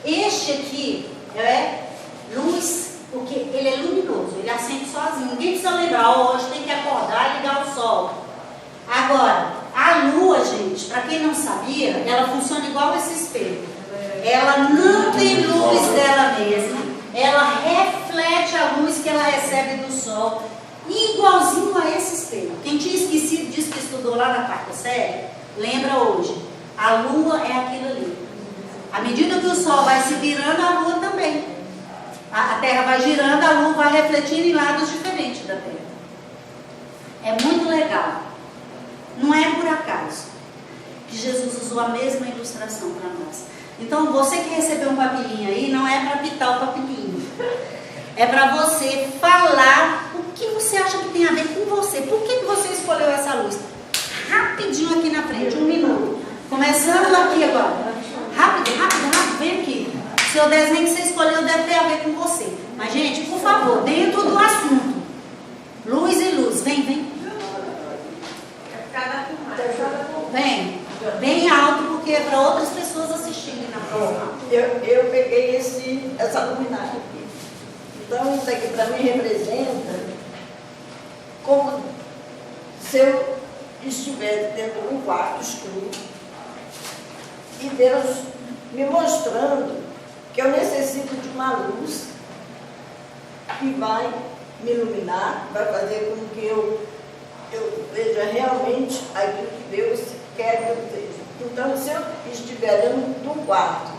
Este aqui é luz, porque ele é luminoso, ele acende sozinho. Ninguém precisa lembrar, hoje tem que acordar e ligar o sol. Agora, a lua, gente, para quem não sabia, ela funciona igual esse espelho. Ela não tem luz dela mesma, ela reflete a luz que ela recebe do sol, igualzinho a esse espelho. Quem tinha esquecido disso que estudou lá na 4ª série, lembra hoje. A lua é aquilo ali. À medida que o sol vai se virando, a lua também. A terra vai girando, a lua vai refletindo em lados diferentes da terra. É muito legal. Não é por acaso que Jesus usou a mesma ilustração para nós. Então, você que recebeu um papelinho aí, não é para pitar o papelinho. É para você falar o que você acha que tem a ver com você. Por que você escolheu essa luz? Rapidinho aqui na frente, 1 minuto. Começando aqui agora. Rápido, vem aqui. O seu desenho que você escolheu deve ter a ver com você. Mas, gente, por favor, dentro do assunto. Luz e luz, vem. eu peguei essa luminária aqui. Então, isso aqui para mim representa como se eu estivesse dentro de um quarto escuro e Deus me mostrando que eu necessito de uma luz que vai me iluminar, vai fazer com que eu veja realmente aquilo que Deus quer que eu veja. Então, se eu estiver dentro de um quarto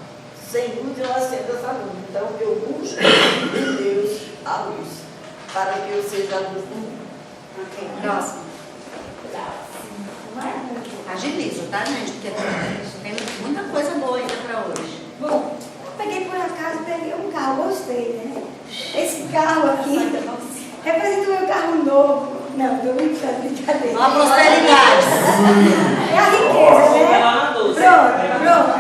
sem luz, eu acendo essa luz. Então, eu busco em Deus a luz, para que eu seja a luz do mundo. Ok, próximo. Agilizo, tá, gente? Porque tem muita coisa boa ainda para hoje. Bom, eu peguei por acaso, peguei um carro, gostei, né? Esse carro aqui representa o meu carro novo. Não, estou brincando, brincadeira. Uma prosperidade. É a riqueza, né? Pronto.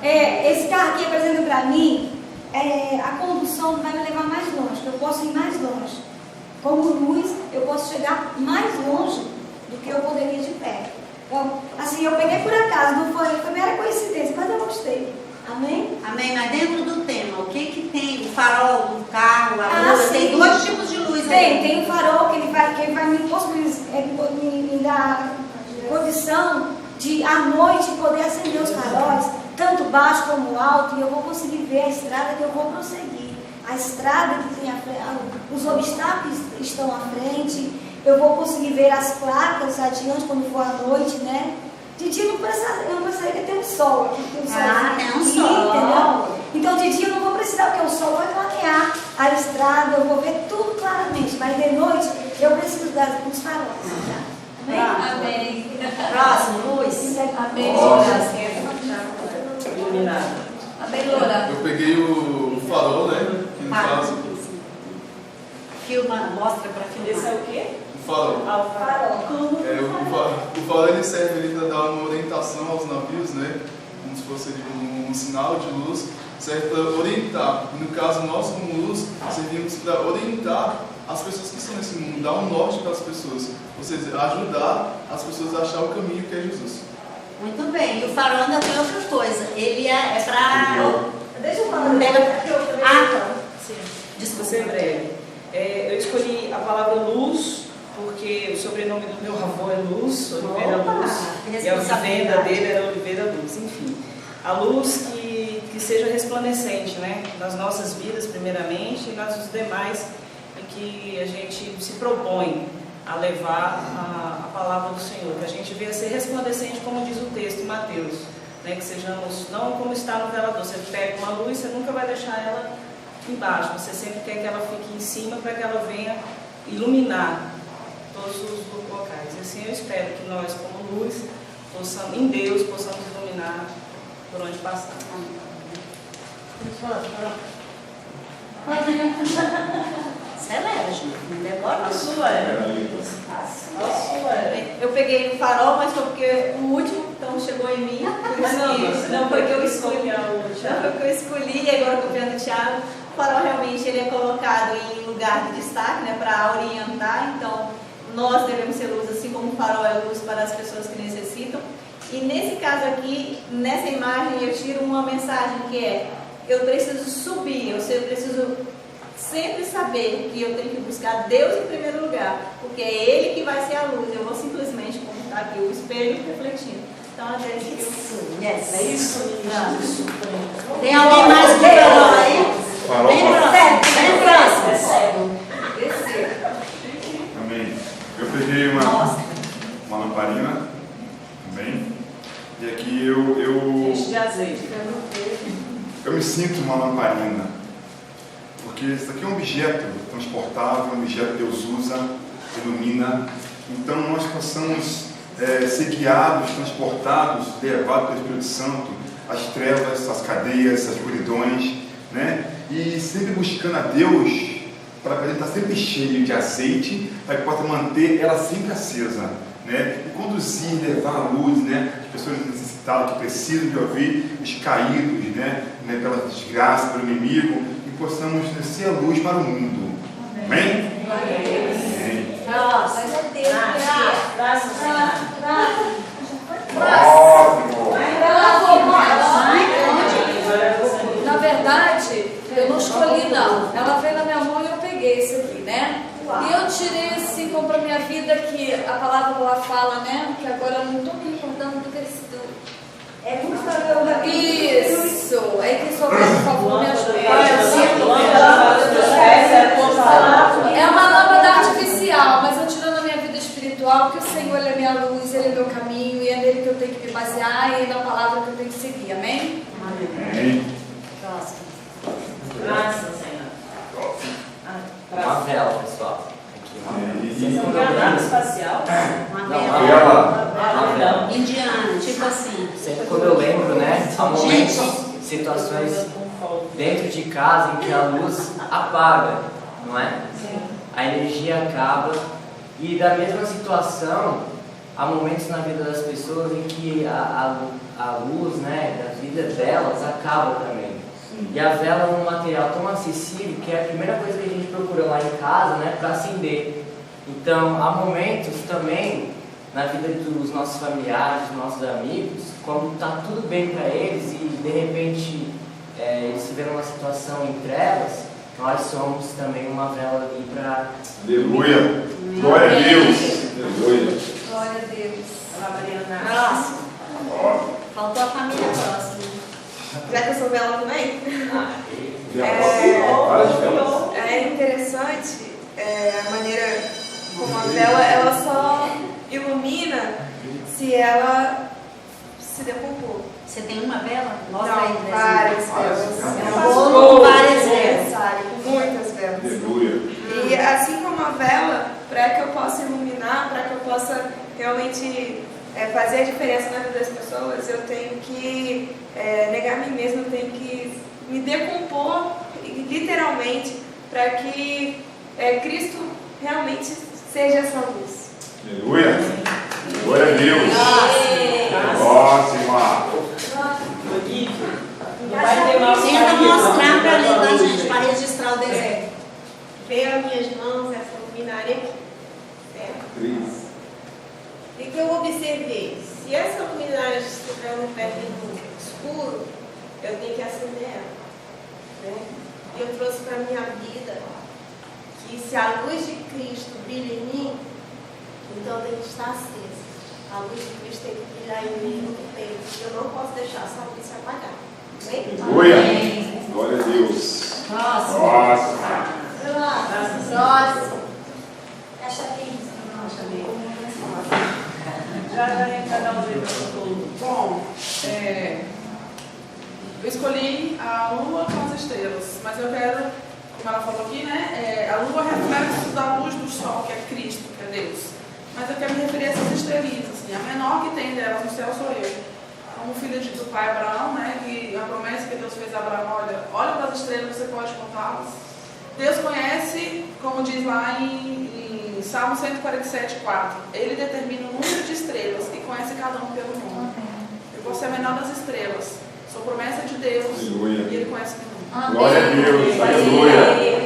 Esse carro aqui representa para mim a condução vai me levar mais longe, que eu posso ir mais longe. Como luz, eu posso chegar mais longe do que eu poderia de pé. Então, assim, eu peguei por acaso, não foi mera coincidência, mas eu gostei. Amém? Amém, mas dentro do tema, o que tem? O farol do carro, a luz, tem dois tipos de luz aí. Tem o farol que ele vai me possibilitar, me dar condição de, à noite, poder acender os faróis, tanto baixo como alto, e eu vou conseguir ver a estrada que eu vou prosseguir. A estrada que tem os obstáculos estão à frente, eu vou conseguir ver as placas adiante quando for à noite, né? De dia eu não precisaria ter um sol aqui. Tem um sol, entendeu? Então de dia eu não vou precisar, porque o sol vai clarear a estrada, eu vou ver tudo claramente. Mas de noite eu preciso dos faróis. Tá? Amém? Amém. Próximo, Luiz. Amém, Loura. Amém, Loura. Eu peguei o farol, né? Que no caso. Filma, mostra para filmar. Esse é o quê? O farol. O farol. O farol ele serve para dar uma orientação aos navios, né? Como se fosse um sinal de luz, serve para orientar. No caso, nós como luz, servimos para orientar as pessoas que estão nesse mundo, dar um norte para as pessoas, ou seja, ajudar as pessoas a achar o caminho que é Jesus. Muito bem, e o farol ainda tem outra coisa, ele é para... Deixa eu falar Desculpa. Ser breve. Eu escolhi a palavra luz, porque o sobrenome do meu avô é Luz, Oliveira Luz, e a vivenda dele era Oliveira Luz, enfim. A luz que seja resplandecente, né? Nas nossas vidas, primeiramente, e nas demais, em que a gente se propõe a levar a palavra do Senhor, que a gente venha ser resplandecente, como diz o texto em Mateus, né? Que sejamos, não como está no velador, você pega uma luz, você nunca vai deixar ela embaixo, você sempre quer que ela fique em cima para que ela venha iluminar todos os locais. E assim eu espero que nós, como luz, possamos, em Deus, possamos iluminar por onde passar. Acelera, gente, não demora. A sua é. Eu peguei o farol, mas foi porque o último então chegou em mim. Não foi que eu escolhi. Não foi que eu escolhi, e agora copiando o Thiago. O farol realmente ele é colocado em lugar de destaque, né, para orientar. Então, nós devemos ser luz, assim como o farol é luz para as pessoas que necessitam. E nesse caso aqui, nessa imagem, eu tiro uma mensagem que é: eu preciso subir, eu preciso sempre saber que eu tenho que buscar Deus em primeiro lugar, porque é Ele que vai ser a luz. Eu vou simplesmente, como está aqui, o espelho refletindo. Então, até isso. Yes. É isso. Tem alguém mais que farol aí? Bem próximo. Amém. Eu peguei uma lamparina também. E aqui Enche de azeite. eu me sinto uma lamparina. Porque isso aqui é um objeto transportável, um objeto que Deus usa, ilumina. Então nós possamos ser guiados, transportados, levados pelo Espírito Santo, as trevas, as cadeias, as escuridões, né? E sempre buscando a Deus para que a gente estar sempre cheio de azeite, para que possa manter ela sempre acesa, né? E conduzir, levar a luz, né? As pessoas necessitadas que precisam de ouvir, os caídos, né? Pela desgraça, pelo inimigo, e possamos ser a luz para o mundo. Amém? Amém. Nossa, Graças a Deus. Ótimo. Próximo. escolhi não. Ela veio na minha mão e eu peguei esse aqui, né? E eu tirei esse como para minha vida, que a palavra lá fala, né? Que agora eu não estou me recordando do versículo. É muito favorável. Isso! Aí quem souber, por favor, me ajude. É uma lâmpada artificial, mas eu tirando a minha vida espiritual, que o Senhor ele é minha luz, Ele é meu caminho, e é nele que eu tenho que me basear, e é na palavra que eu tenho que seguir. Amém? Amém. Próximo. Graças, Senhor. Uma vela, pessoal. Vocês são programa espacial? Uma vela. Indiana, tipo assim. Sempre quando eu lembro, né? Há momentos, situações dentro de casa em que a luz apaga, não é? A energia acaba. E da mesma situação, há momentos na vida das pessoas em que a luz, né, da vida delas acaba também. E a vela é um material tão acessível que é a primeira coisa que a gente procura lá em casa, né, para acender. Então, há momentos também na vida dos nossos familiares, dos nossos amigos, quando está tudo bem para eles e de repente eles se vêem numa situação em trevas, nós somos também uma vela ali para... Aleluia! Glória a Deus! Aleluia! Glória a Deus. Próximo. Faltou a família próxima. Já que eu sou vela também? É interessante a maneira como a vela ela só ilumina se ela se decompor. Você tem uma vela? Mostra Não, aí. várias velas. Várias velas. Muitas velas. Aleluia! E assim como a vela, para que eu possa iluminar, para que eu possa realmente fazer a diferença na vida das pessoas, eu tenho que negar a mim mesma, eu tenho que me decompor, literalmente, para que Cristo realmente seja essa luz. Aleluia! Glória a Deus! Próxima! Tenta mostrar para ler da gente, para registrar o desenho. Veio às minhas mãos essa luminária aqui. Certo? E que eu observei, se essa luminária estiver no terreno escuro, eu tenho que acender ela. Né? E eu trouxe para a minha vida que se a luz de Cristo brilha em mim, então tem que estar acesa. A luz de Cristo tem que brilhar em mim no peito. Eu não posso deixar essa luz se apagar. Amém? Aleluia! Glória a Deus! Próximo. Próximo. Fecha aqui. Já cada um deles todo. Bom, eu escolhi a lua com as estrelas, mas eu quero, como ela falou aqui, né? A lua reflete da luz do sol, que é Cristo, que é Deus. Mas eu quero me referir a essas estrelinhas, assim. A menor que tem delas no céu sou eu. Como filha do pai Abraão, né? Que a promessa que Deus fez a Abraão, olha para as estrelas, você pode contá-las. Deus conhece, como diz lá em Salmo 147:4, Ele determina o número de estrelas e conhece cada um pelo nome. Eu vou ser a menor das estrelas. Sou promessa de Deus. Aleluia. E Ele conhece meu nome. Glória a Deus! Aleluia! Aleluia!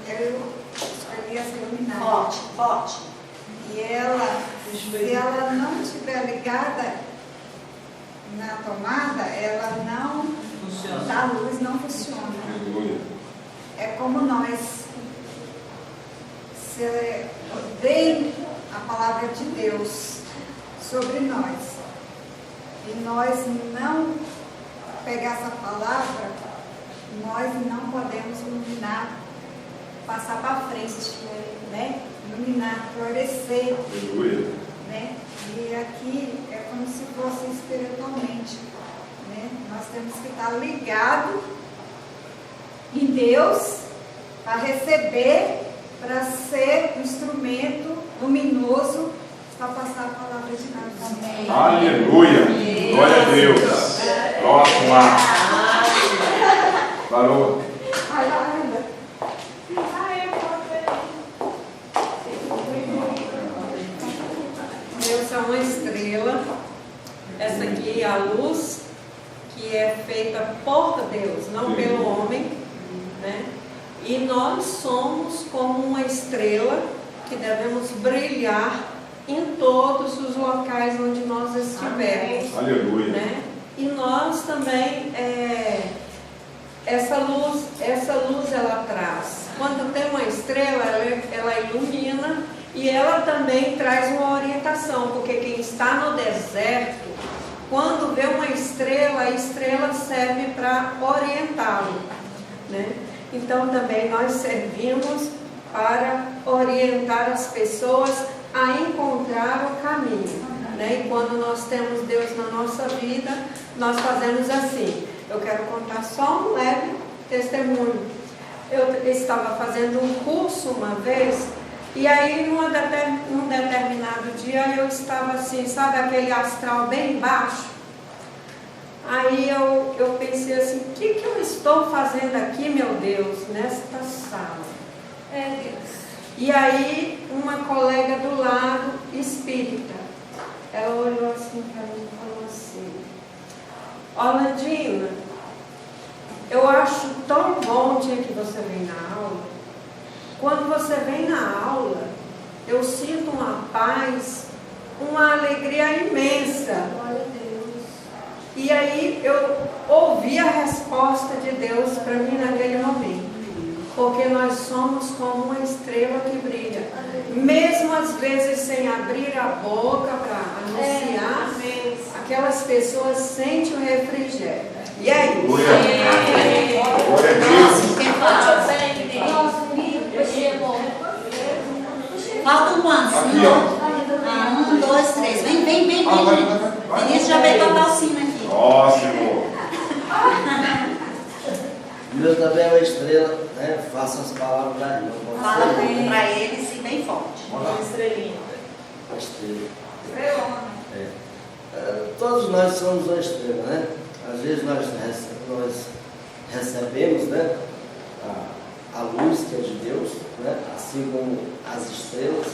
Eu escolhi essa luminária. Forte. E ela, se ela não estiver ligada na tomada, ela não funciona. A luz não funciona. Aleluia! É como nós. Se vem a palavra de Deus sobre nós e nós não pegar essa palavra, nós não podemos iluminar, passar para frente, né? Iluminar, florescer. Aleluia! Né? E aqui é como se fosse espiritualmente. Né? Nós temos que estar ligados em Deus para receber, para ser um instrumento luminoso para passar a palavra de Deus. Amém. Aleluia! Glória a Deus! Próxima! Parou! Deus é uma estrela. Essa aqui é a luz que é feita por Deus, não pelo homem, né? E nós somos como uma estrela que devemos brilhar em todos os locais onde nós estivermos. Aleluia. Né? E nós também, essa luz ela traz. Quando tem uma estrela, ela ilumina e ela também traz uma orientação, porque quem está no deserto, quando vê uma estrela, a estrela serve para orientá-lo, né? Então também nós servimos para orientar as pessoas a encontrar o caminho, né? E quando nós temos Deus na nossa vida, nós fazemos assim. Eu quero contar só um leve testemunho. Eu estava fazendo um curso uma vez, e aí num determinado dia eu estava assim, sabe aquele astral bem baixo? Aí eu pensei assim, o que eu estou fazendo aqui, meu Deus, nesta sala? Deus. E aí uma colega do lado, espírita, ela olhou assim para mim e falou assim, Orlandina, eu acho tão bom o dia que você vem na aula. Quando você vem na aula, eu sinto uma paz, uma alegria imensa. Glória a Deus. E aí eu ouvi a resposta de Deus para mim naquele momento. Porque nós somos como uma estrela que brilha. Mesmo às vezes sem abrir a boca para anunciar, aquelas pessoas sentem o refrigério. E é isso. Glória a Deus. Quem fala? Faltam quantos? Aqui, ó. 1, 2, 3. Vem. Vinícius já veio tocar o sino aqui. Ó, Senhor. O meu também é uma estrela, né? Faça as palavras para mim. Fala para eles e bem forte. Uma estrelinha. Uma estrela. Todos nós somos uma estrela, né? Às vezes nós recebemos, né, a luz que é de Deus, né? Assim como as estrelas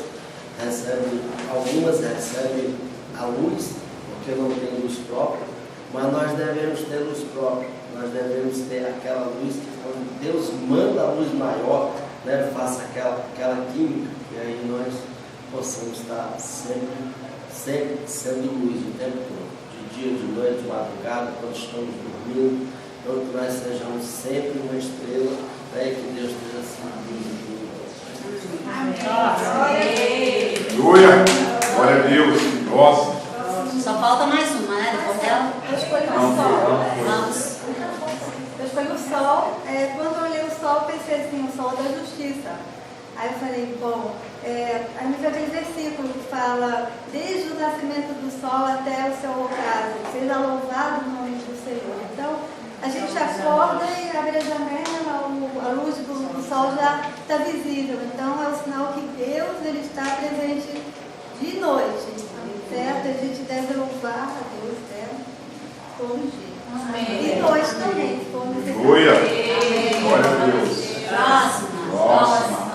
algumas recebem a luz, porque não tem luz própria, mas nós devemos ter luz própria, nós devemos ter aquela luz que quando Deus manda a luz maior, né, faça aquela química, e aí nós possamos estar sempre sendo luz o tempo todo. Dia, de noite, de madrugada, quando estamos dormindo, então que nós sejamos sempre uma estrela, né, que Deus esteja assim. Aleluia! Glória a Deus! Nossa! Só falta mais uma, né? Depois dela. Eu escolhi o sol. Vamos. Eu escolhi o sol. Quando eu olhei o sol, eu pensei assim, o sol da justiça. Aí eu falei, bom, a gente vai ver aquele versículo que fala, desde o nascimento do sol até o seu ocaso, seja louvado o nome do Senhor. Então, a gente acorda e abre a janela, a luz do sol já está visível. Então, é o sinal que Deus ele está presente de noite, certo? A gente deve louvar a Deus, né? Todo dia. Amém. E noite também, se for necessário. Aleluia! Glória a Deus! Próxima.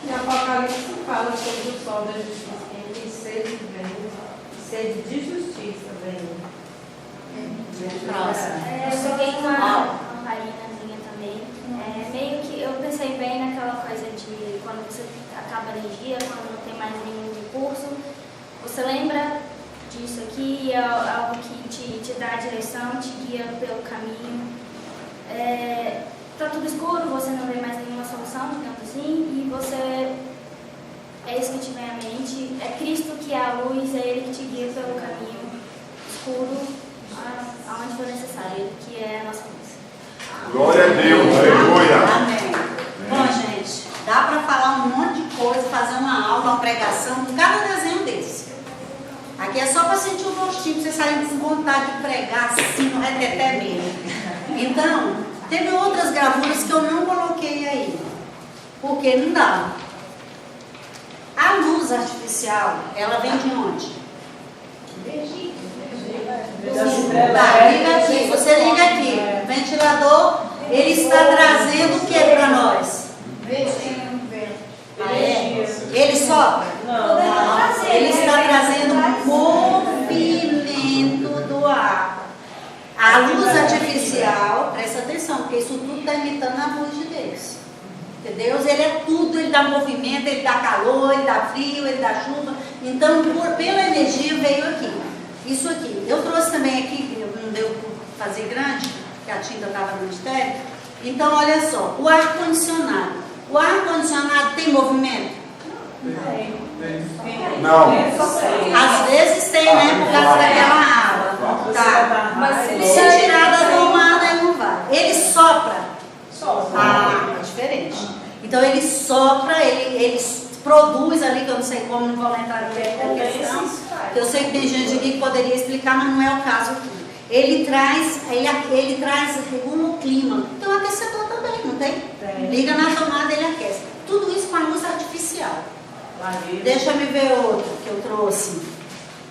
E Apocalipse fala sobre o sol da justiça, em que sede vem, sede de justiça vem. Próxima. Eu peguei uma parinazinha também. Meio que eu pensei bem naquela coisa de quando você acaba a energia, quando não tem mais nenhum recurso. Você lembra disso aqui, é algo que te dá a direção, te guia pelo caminho. Tá tudo escuro, você não vê mais nenhuma solução, digamos assim, e você, é isso que te vem à mente, é Cristo que é a luz, é Ele que te guia pelo caminho escuro, aonde for necessário, Ele que é a nossa luz. Glória a Deus, aleluia! Amém. Bom, gente, dá para falar um monte de coisa, fazer uma aula, uma pregação com cada desenho desse. Aqui é só para sentir o gostinho, para vocês saírem com vontade de pregar assim, no reteté mesmo. Então, teve outras gravuras que eu não coloquei aí, porque não dá. A luz artificial, ela vem de onde? Tá, liga aqui, você liga aqui. O ventilador, ele está trazendo o que para nós? Ele sopra? Não. Ele está trazendo movimento do ar. A luz artificial, presta atenção, porque isso tudo está imitando a luz de Deus. Porque Deus, ele é tudo, ele dá movimento, ele dá calor, ele dá frio, ele dá chuva. Então, pela energia veio aqui. Isso aqui. Eu trouxe também aqui, não deu para fazer grande, porque a tinta estava no mistério. Então, olha só, o ar-condicionado. O ar-condicionado tem movimento? Não. Às vezes tem, né? Por causa daquela água. Tá. Mas se tirar da tomada, ele não vai. Ele sopra. Ah, é diferente. Então ele sopra, ele produz ali, que eu não sei como, não vou entrar na questão. Eu sei que tem gente aqui que poderia explicar, mas não é o caso aqui. Ele traz, regula o clima. Tem um aquecedor também, não tem? Liga na tomada, ele aquece. Tudo isso com a luz artificial. Deixa eu ver outro que eu trouxe.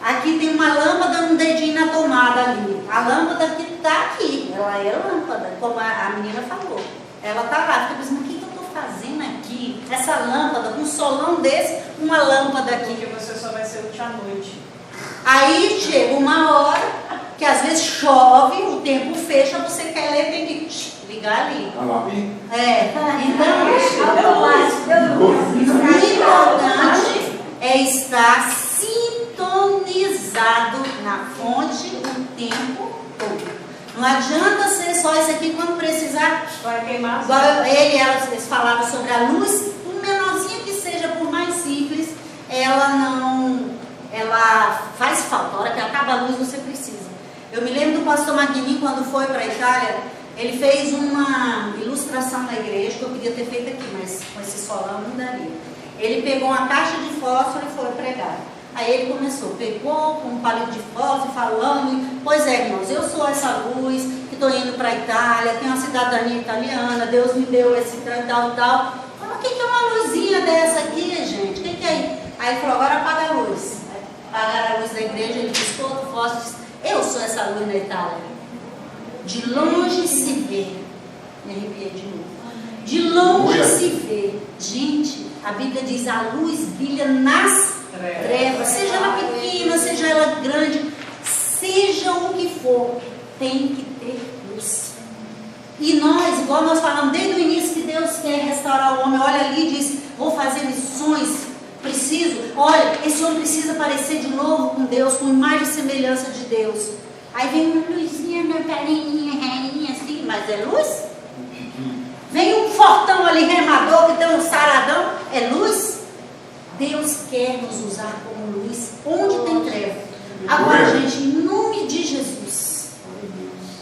Aqui tem uma lâmpada, um dedinho na tomada ali. A lâmpada que está aqui, ela é lâmpada, como a menina falou. Ela está lá. Fica pensando, o que eu estou fazendo aqui? Essa lâmpada, com um solão desse, uma lâmpada aqui. Porque você só vai ser útil à noite. Aí chega uma hora que às vezes chove, o tempo fecha, você quer ler, tem que ligar ali. Então, o importante é estar sintonizado na fonte o tempo todo. Não adianta ser só isso aqui quando precisar. Vai queimar. Eles falavam sobre a luz, por menorzinha que seja, por mais simples, ela faz falta. A hora que acaba a luz, você precisa. Eu me lembro do pastor Magnin, quando foi para a Itália, ele fez uma ilustração na igreja, que eu queria ter feito aqui, mas com esse solão não daria. Ele pegou uma caixa de fósforo e foi pregar. Aí ele pegou com um palito de fósforo, falando, pois é, irmãos, eu sou essa luz, que estou indo para a Itália, tenho uma cidadania italiana, Deus me deu esse tal. Falei, o que é uma luzinha dessa aqui, gente? O que é? Aí ele falou, agora apaga a luz. Apagaram a luz da igreja, ele piscou o fósforo e disse, eu sou essa luz na Itália. De longe se vê. Me arrepiei de novo. De longe se vê. Gente, a Bíblia diz, a luz brilha nas trevas. Seja ela pequena, seja ela grande, seja o que for, tem que ter luz. E nós, igual nós falamos desde o início, que Deus quer restaurar o homem. Olha ali e diz, vou fazer missões. Preciso, olha, esse homem precisa aparecer de novo com Deus, com imagem e semelhança de Deus. Aí vem uma luzinha, uma carinha, assim, mas é luz? Vem um fortão ali, remador, que tem um saradão, é luz? Deus quer nos usar como luz, onde tem treva. Agora, gente, em nome de Jesus,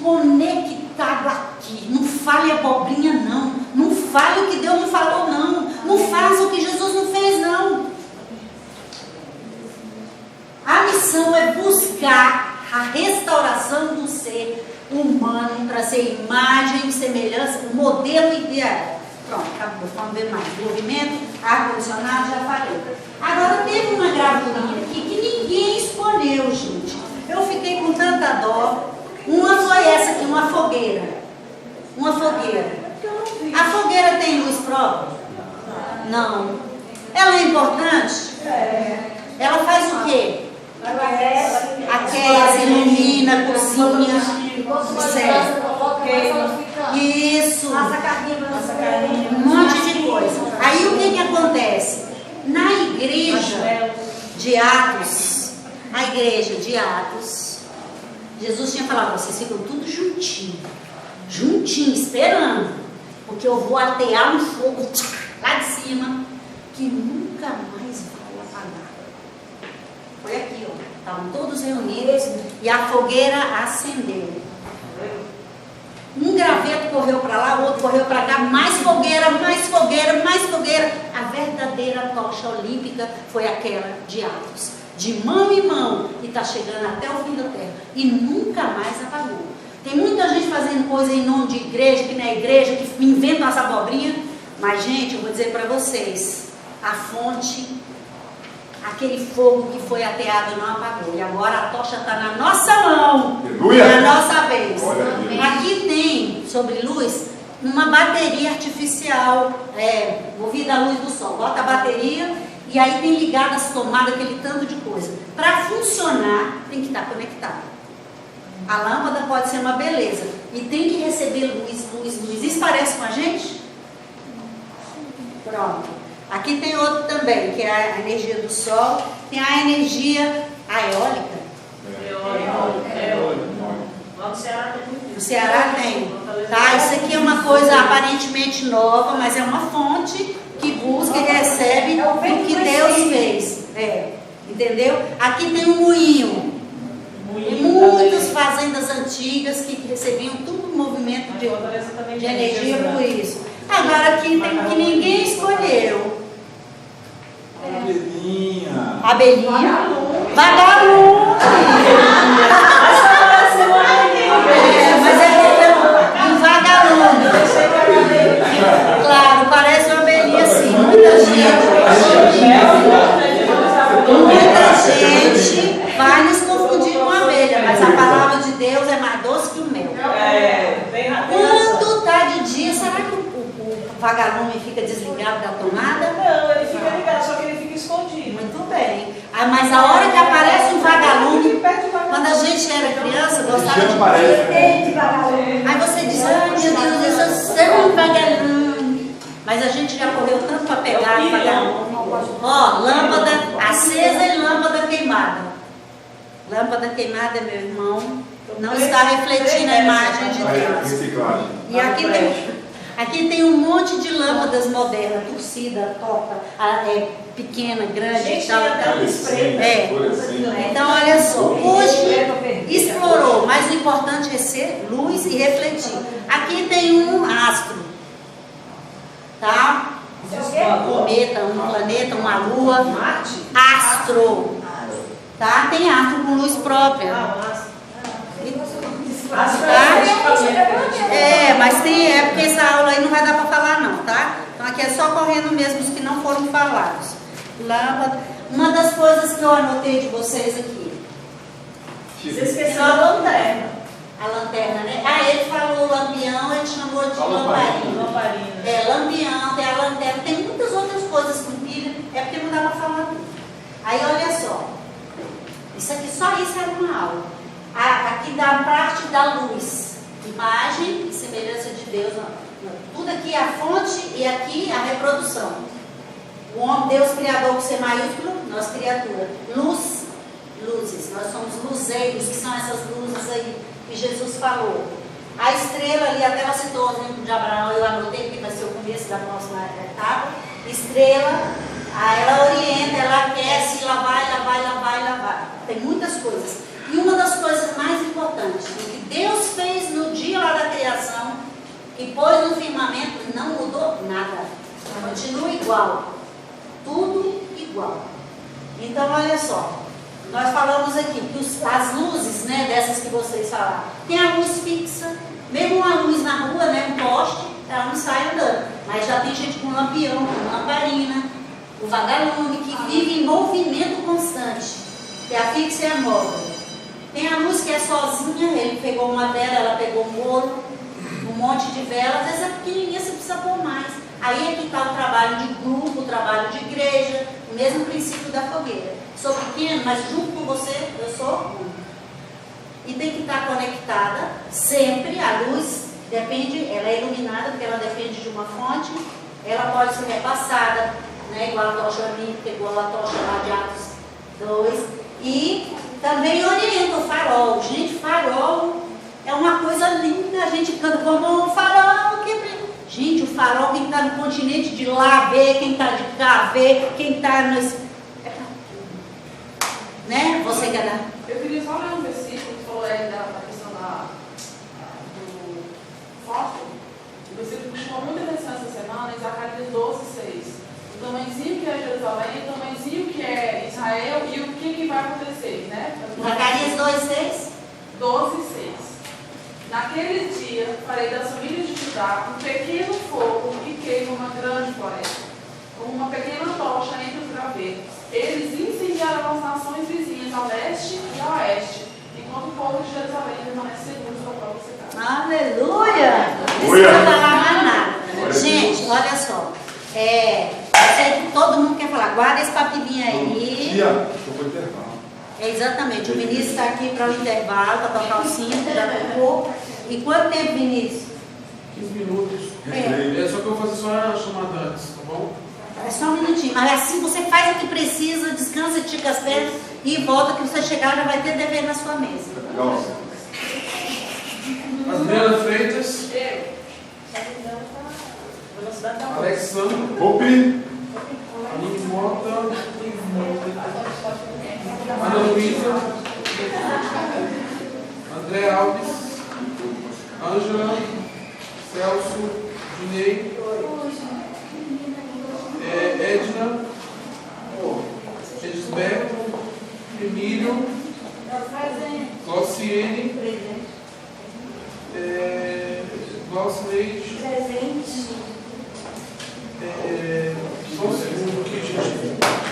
conectado aqui, não fale abobrinha não, não fale o que Deus não falou não, não faça o que Jesus não fez não. A missão é buscar a restauração do ser humano para ser imagem e semelhança, o modelo ideal. Pronto, acabou, vamos ver mais. Movimento, ar-condicionado, já falei. Agora teve uma gravurinha aqui que ninguém escolheu, gente. Eu fiquei com tanta dó. Uma foi essa aqui, uma fogueira. Uma fogueira. A fogueira tem luz própria? Não. Ela é importante? Ela faz o quê? Aquece, ilumina, cozinha, isso, um monte de coisa. Aí o que acontece? Na igreja de Atos, Jesus tinha falado, vocês ficam tudo juntinho, esperando, porque eu vou atear um fogo lá de cima, que nunca mais vai apagar. Foi aqui, ó. Estavam todos reunidos e a fogueira acendeu. Um graveto correu para lá, o outro correu para cá, mais fogueira, mais fogueira, mais fogueira. A verdadeira tocha olímpica foi aquela de Atos. De mão em mão, e está chegando até o fim da terra. E nunca mais apagou. Tem muita gente fazendo coisa em nome de igreja, que não é igreja, que inventa umas abobrinhas. Mas, gente, eu vou dizer para vocês, a fonte, aquele fogo que foi ateado não apagou. E agora a tocha está na nossa mão. É a nossa vez. Aqui tem, sobre luz, uma bateria artificial, movida à luz do sol. Bota a bateria e aí tem ligado as tomadas, aquele tanto de coisa. Para funcionar, tem que estar conectado. A lâmpada pode ser uma beleza. E tem que receber luz. Isso parece com a gente? Pronto. Aqui tem outro também, que é a energia do sol. Tem a energia eólica. Lá no Ceará tem muito. No Ceará tem. Tá? Isso aqui é uma coisa aparentemente nova, mas é uma fonte que busca e recebe o que Deus fez. Entendeu? Aqui tem um moinho. Muitas fazendas antigas que recebiam todo o movimento de energia por isso. Agora aqui tem que ninguém escolheu. Abelhinha. Abelhinha. Vagalume. Mas é um vagalume. Claro, parece uma abelhinha assim. Muita gente vai nos confundir com a abelha, mas a palavra de Deus é mais doce que o mel. Quando está de dia, será que o vagalume fica desligado da tomada? Não, ele fica ligado, só que ele fica escondido. Muito bem. Mas a hora que aparece um vagalume, quando a gente era criança, gostava de vagalume. Aí você diz, ai meu Deus, eu sou um vagalume. Mas a gente já correu tanto para pegar o vagalume. Ó, lâmpada acesa e lâmpada queimada. Lâmpada queimada, meu irmão, não está refletindo a imagem de Deus. E aqui tem um monte de lâmpadas modernas, torcida, toca, pequena, grande e tal. Então, olha só, hoje explorou, mas o importante é ser luz e refletir. Aqui tem um astro, tá? Um cometa, um planeta, uma lua, astro, tá? Tem astro com luz própria. Mas tem, porque essa aula aí não vai dar para falar não, tá? Então aqui é só correndo mesmo os que não foram falados. Lâmpada. Uma das coisas que eu anotei de vocês aqui. Você esqueceu a lanterna. A lanterna, né? Ele falou lampião, ele chamou de lamparina. Lampião, tem a lanterna, tem muitas outras coisas com pilha, é porque não dá para falar tudo. Aí olha só, só isso era uma aula. Aqui da parte da luz, imagem e semelhança de Deus. Tudo aqui é a fonte e aqui a reprodução. O homem, Deus criador com C maiúsculo, nós criatura. Luz, luzes, nós somos luzeiros, que são essas luzes aí que Jesus falou. A estrela ali, até ela citou o exemplo de Abraão, eu anotei que vai ser o começo da próxima etapa. Estrela, ela orienta, ela aquece, ela vai. Tem muitas coisas. E uma das coisas mais importantes, o que Deus fez no dia lá da criação, que pôs no firmamento, não mudou nada. Continua igual. Tudo igual. Então, olha só. Nós falamos aqui que as luzes, né, dessas que vocês falaram, tem a luz fixa, mesmo uma luz na rua, né, um poste, ela não sai andando. Mas já tem gente com lampião, com lamparina, o vagalume, que vive em movimento constante. Que a fixa e a móvel. Tem a luz que é sozinha, ele pegou uma vela, ela pegou um bolo, um monte de vela, às vezes é pequenininha, você precisa pôr mais. Aí é que está o trabalho de grupo, o trabalho de igreja, o mesmo princípio da fogueira. Sou pequeno, mas junto com você eu sou um. E tem que estar conectada sempre, a luz depende, ela é iluminada porque ela depende de uma fonte, ela pode ser repassada, né, igual a tocha olímpica, igual a tocha lá de Atos 2, e também orienta o farol. Gente, farol é uma coisa linda, a gente canta como um farol que... Gente, o farol, quem está no continente de lá vê, quem está de cá vê, quem está nesse... Né? Você quer dar? Eu queria só ler um versículo que falou aí da questão do fósforo. O versículo que chamou muita atenção essa semana é Zacarias 12:6. O tamanhozinho que é Jerusalém, o tamanhozinho que é Israel e o que vai acontecer, né? Zacarias 2:6? 12:6. Naquele dia farei das famílias de Judá um pequeno fogo que queima uma grande floresta, como uma pequena tocha entre os gravetos. Eles incendiarão as nações vizinhas ao leste e ao oeste, enquanto o povo de Jerusalém permanece seguro sua própria cidade. Aleluia! Não precisa falar mais nada. Gente, olha só. Eu sei que todo mundo quer falar. Guarda esse papinho aí. Exatamente. O Vinícius está aqui para o intervalo, para tocar o cinto, já tocou. E quanto tempo, Vinícius? 15 minutos. É. Só que eu vou fazer só a chamada antes, tá bom? É só um minutinho. Mas assim você faz o que precisa, descansa, estica as pernas e volta, que você chegar já vai ter dever na sua mesa. Legal. Adriana Freitas. Alexandre. Opi. Aline Mota. Ana Luísa. André Alves. Ângela. Celso. Junei. Edna. Edisberto. Emílio. Glauciene. Glaucineide. Presente. Só um segundo aqui, gente.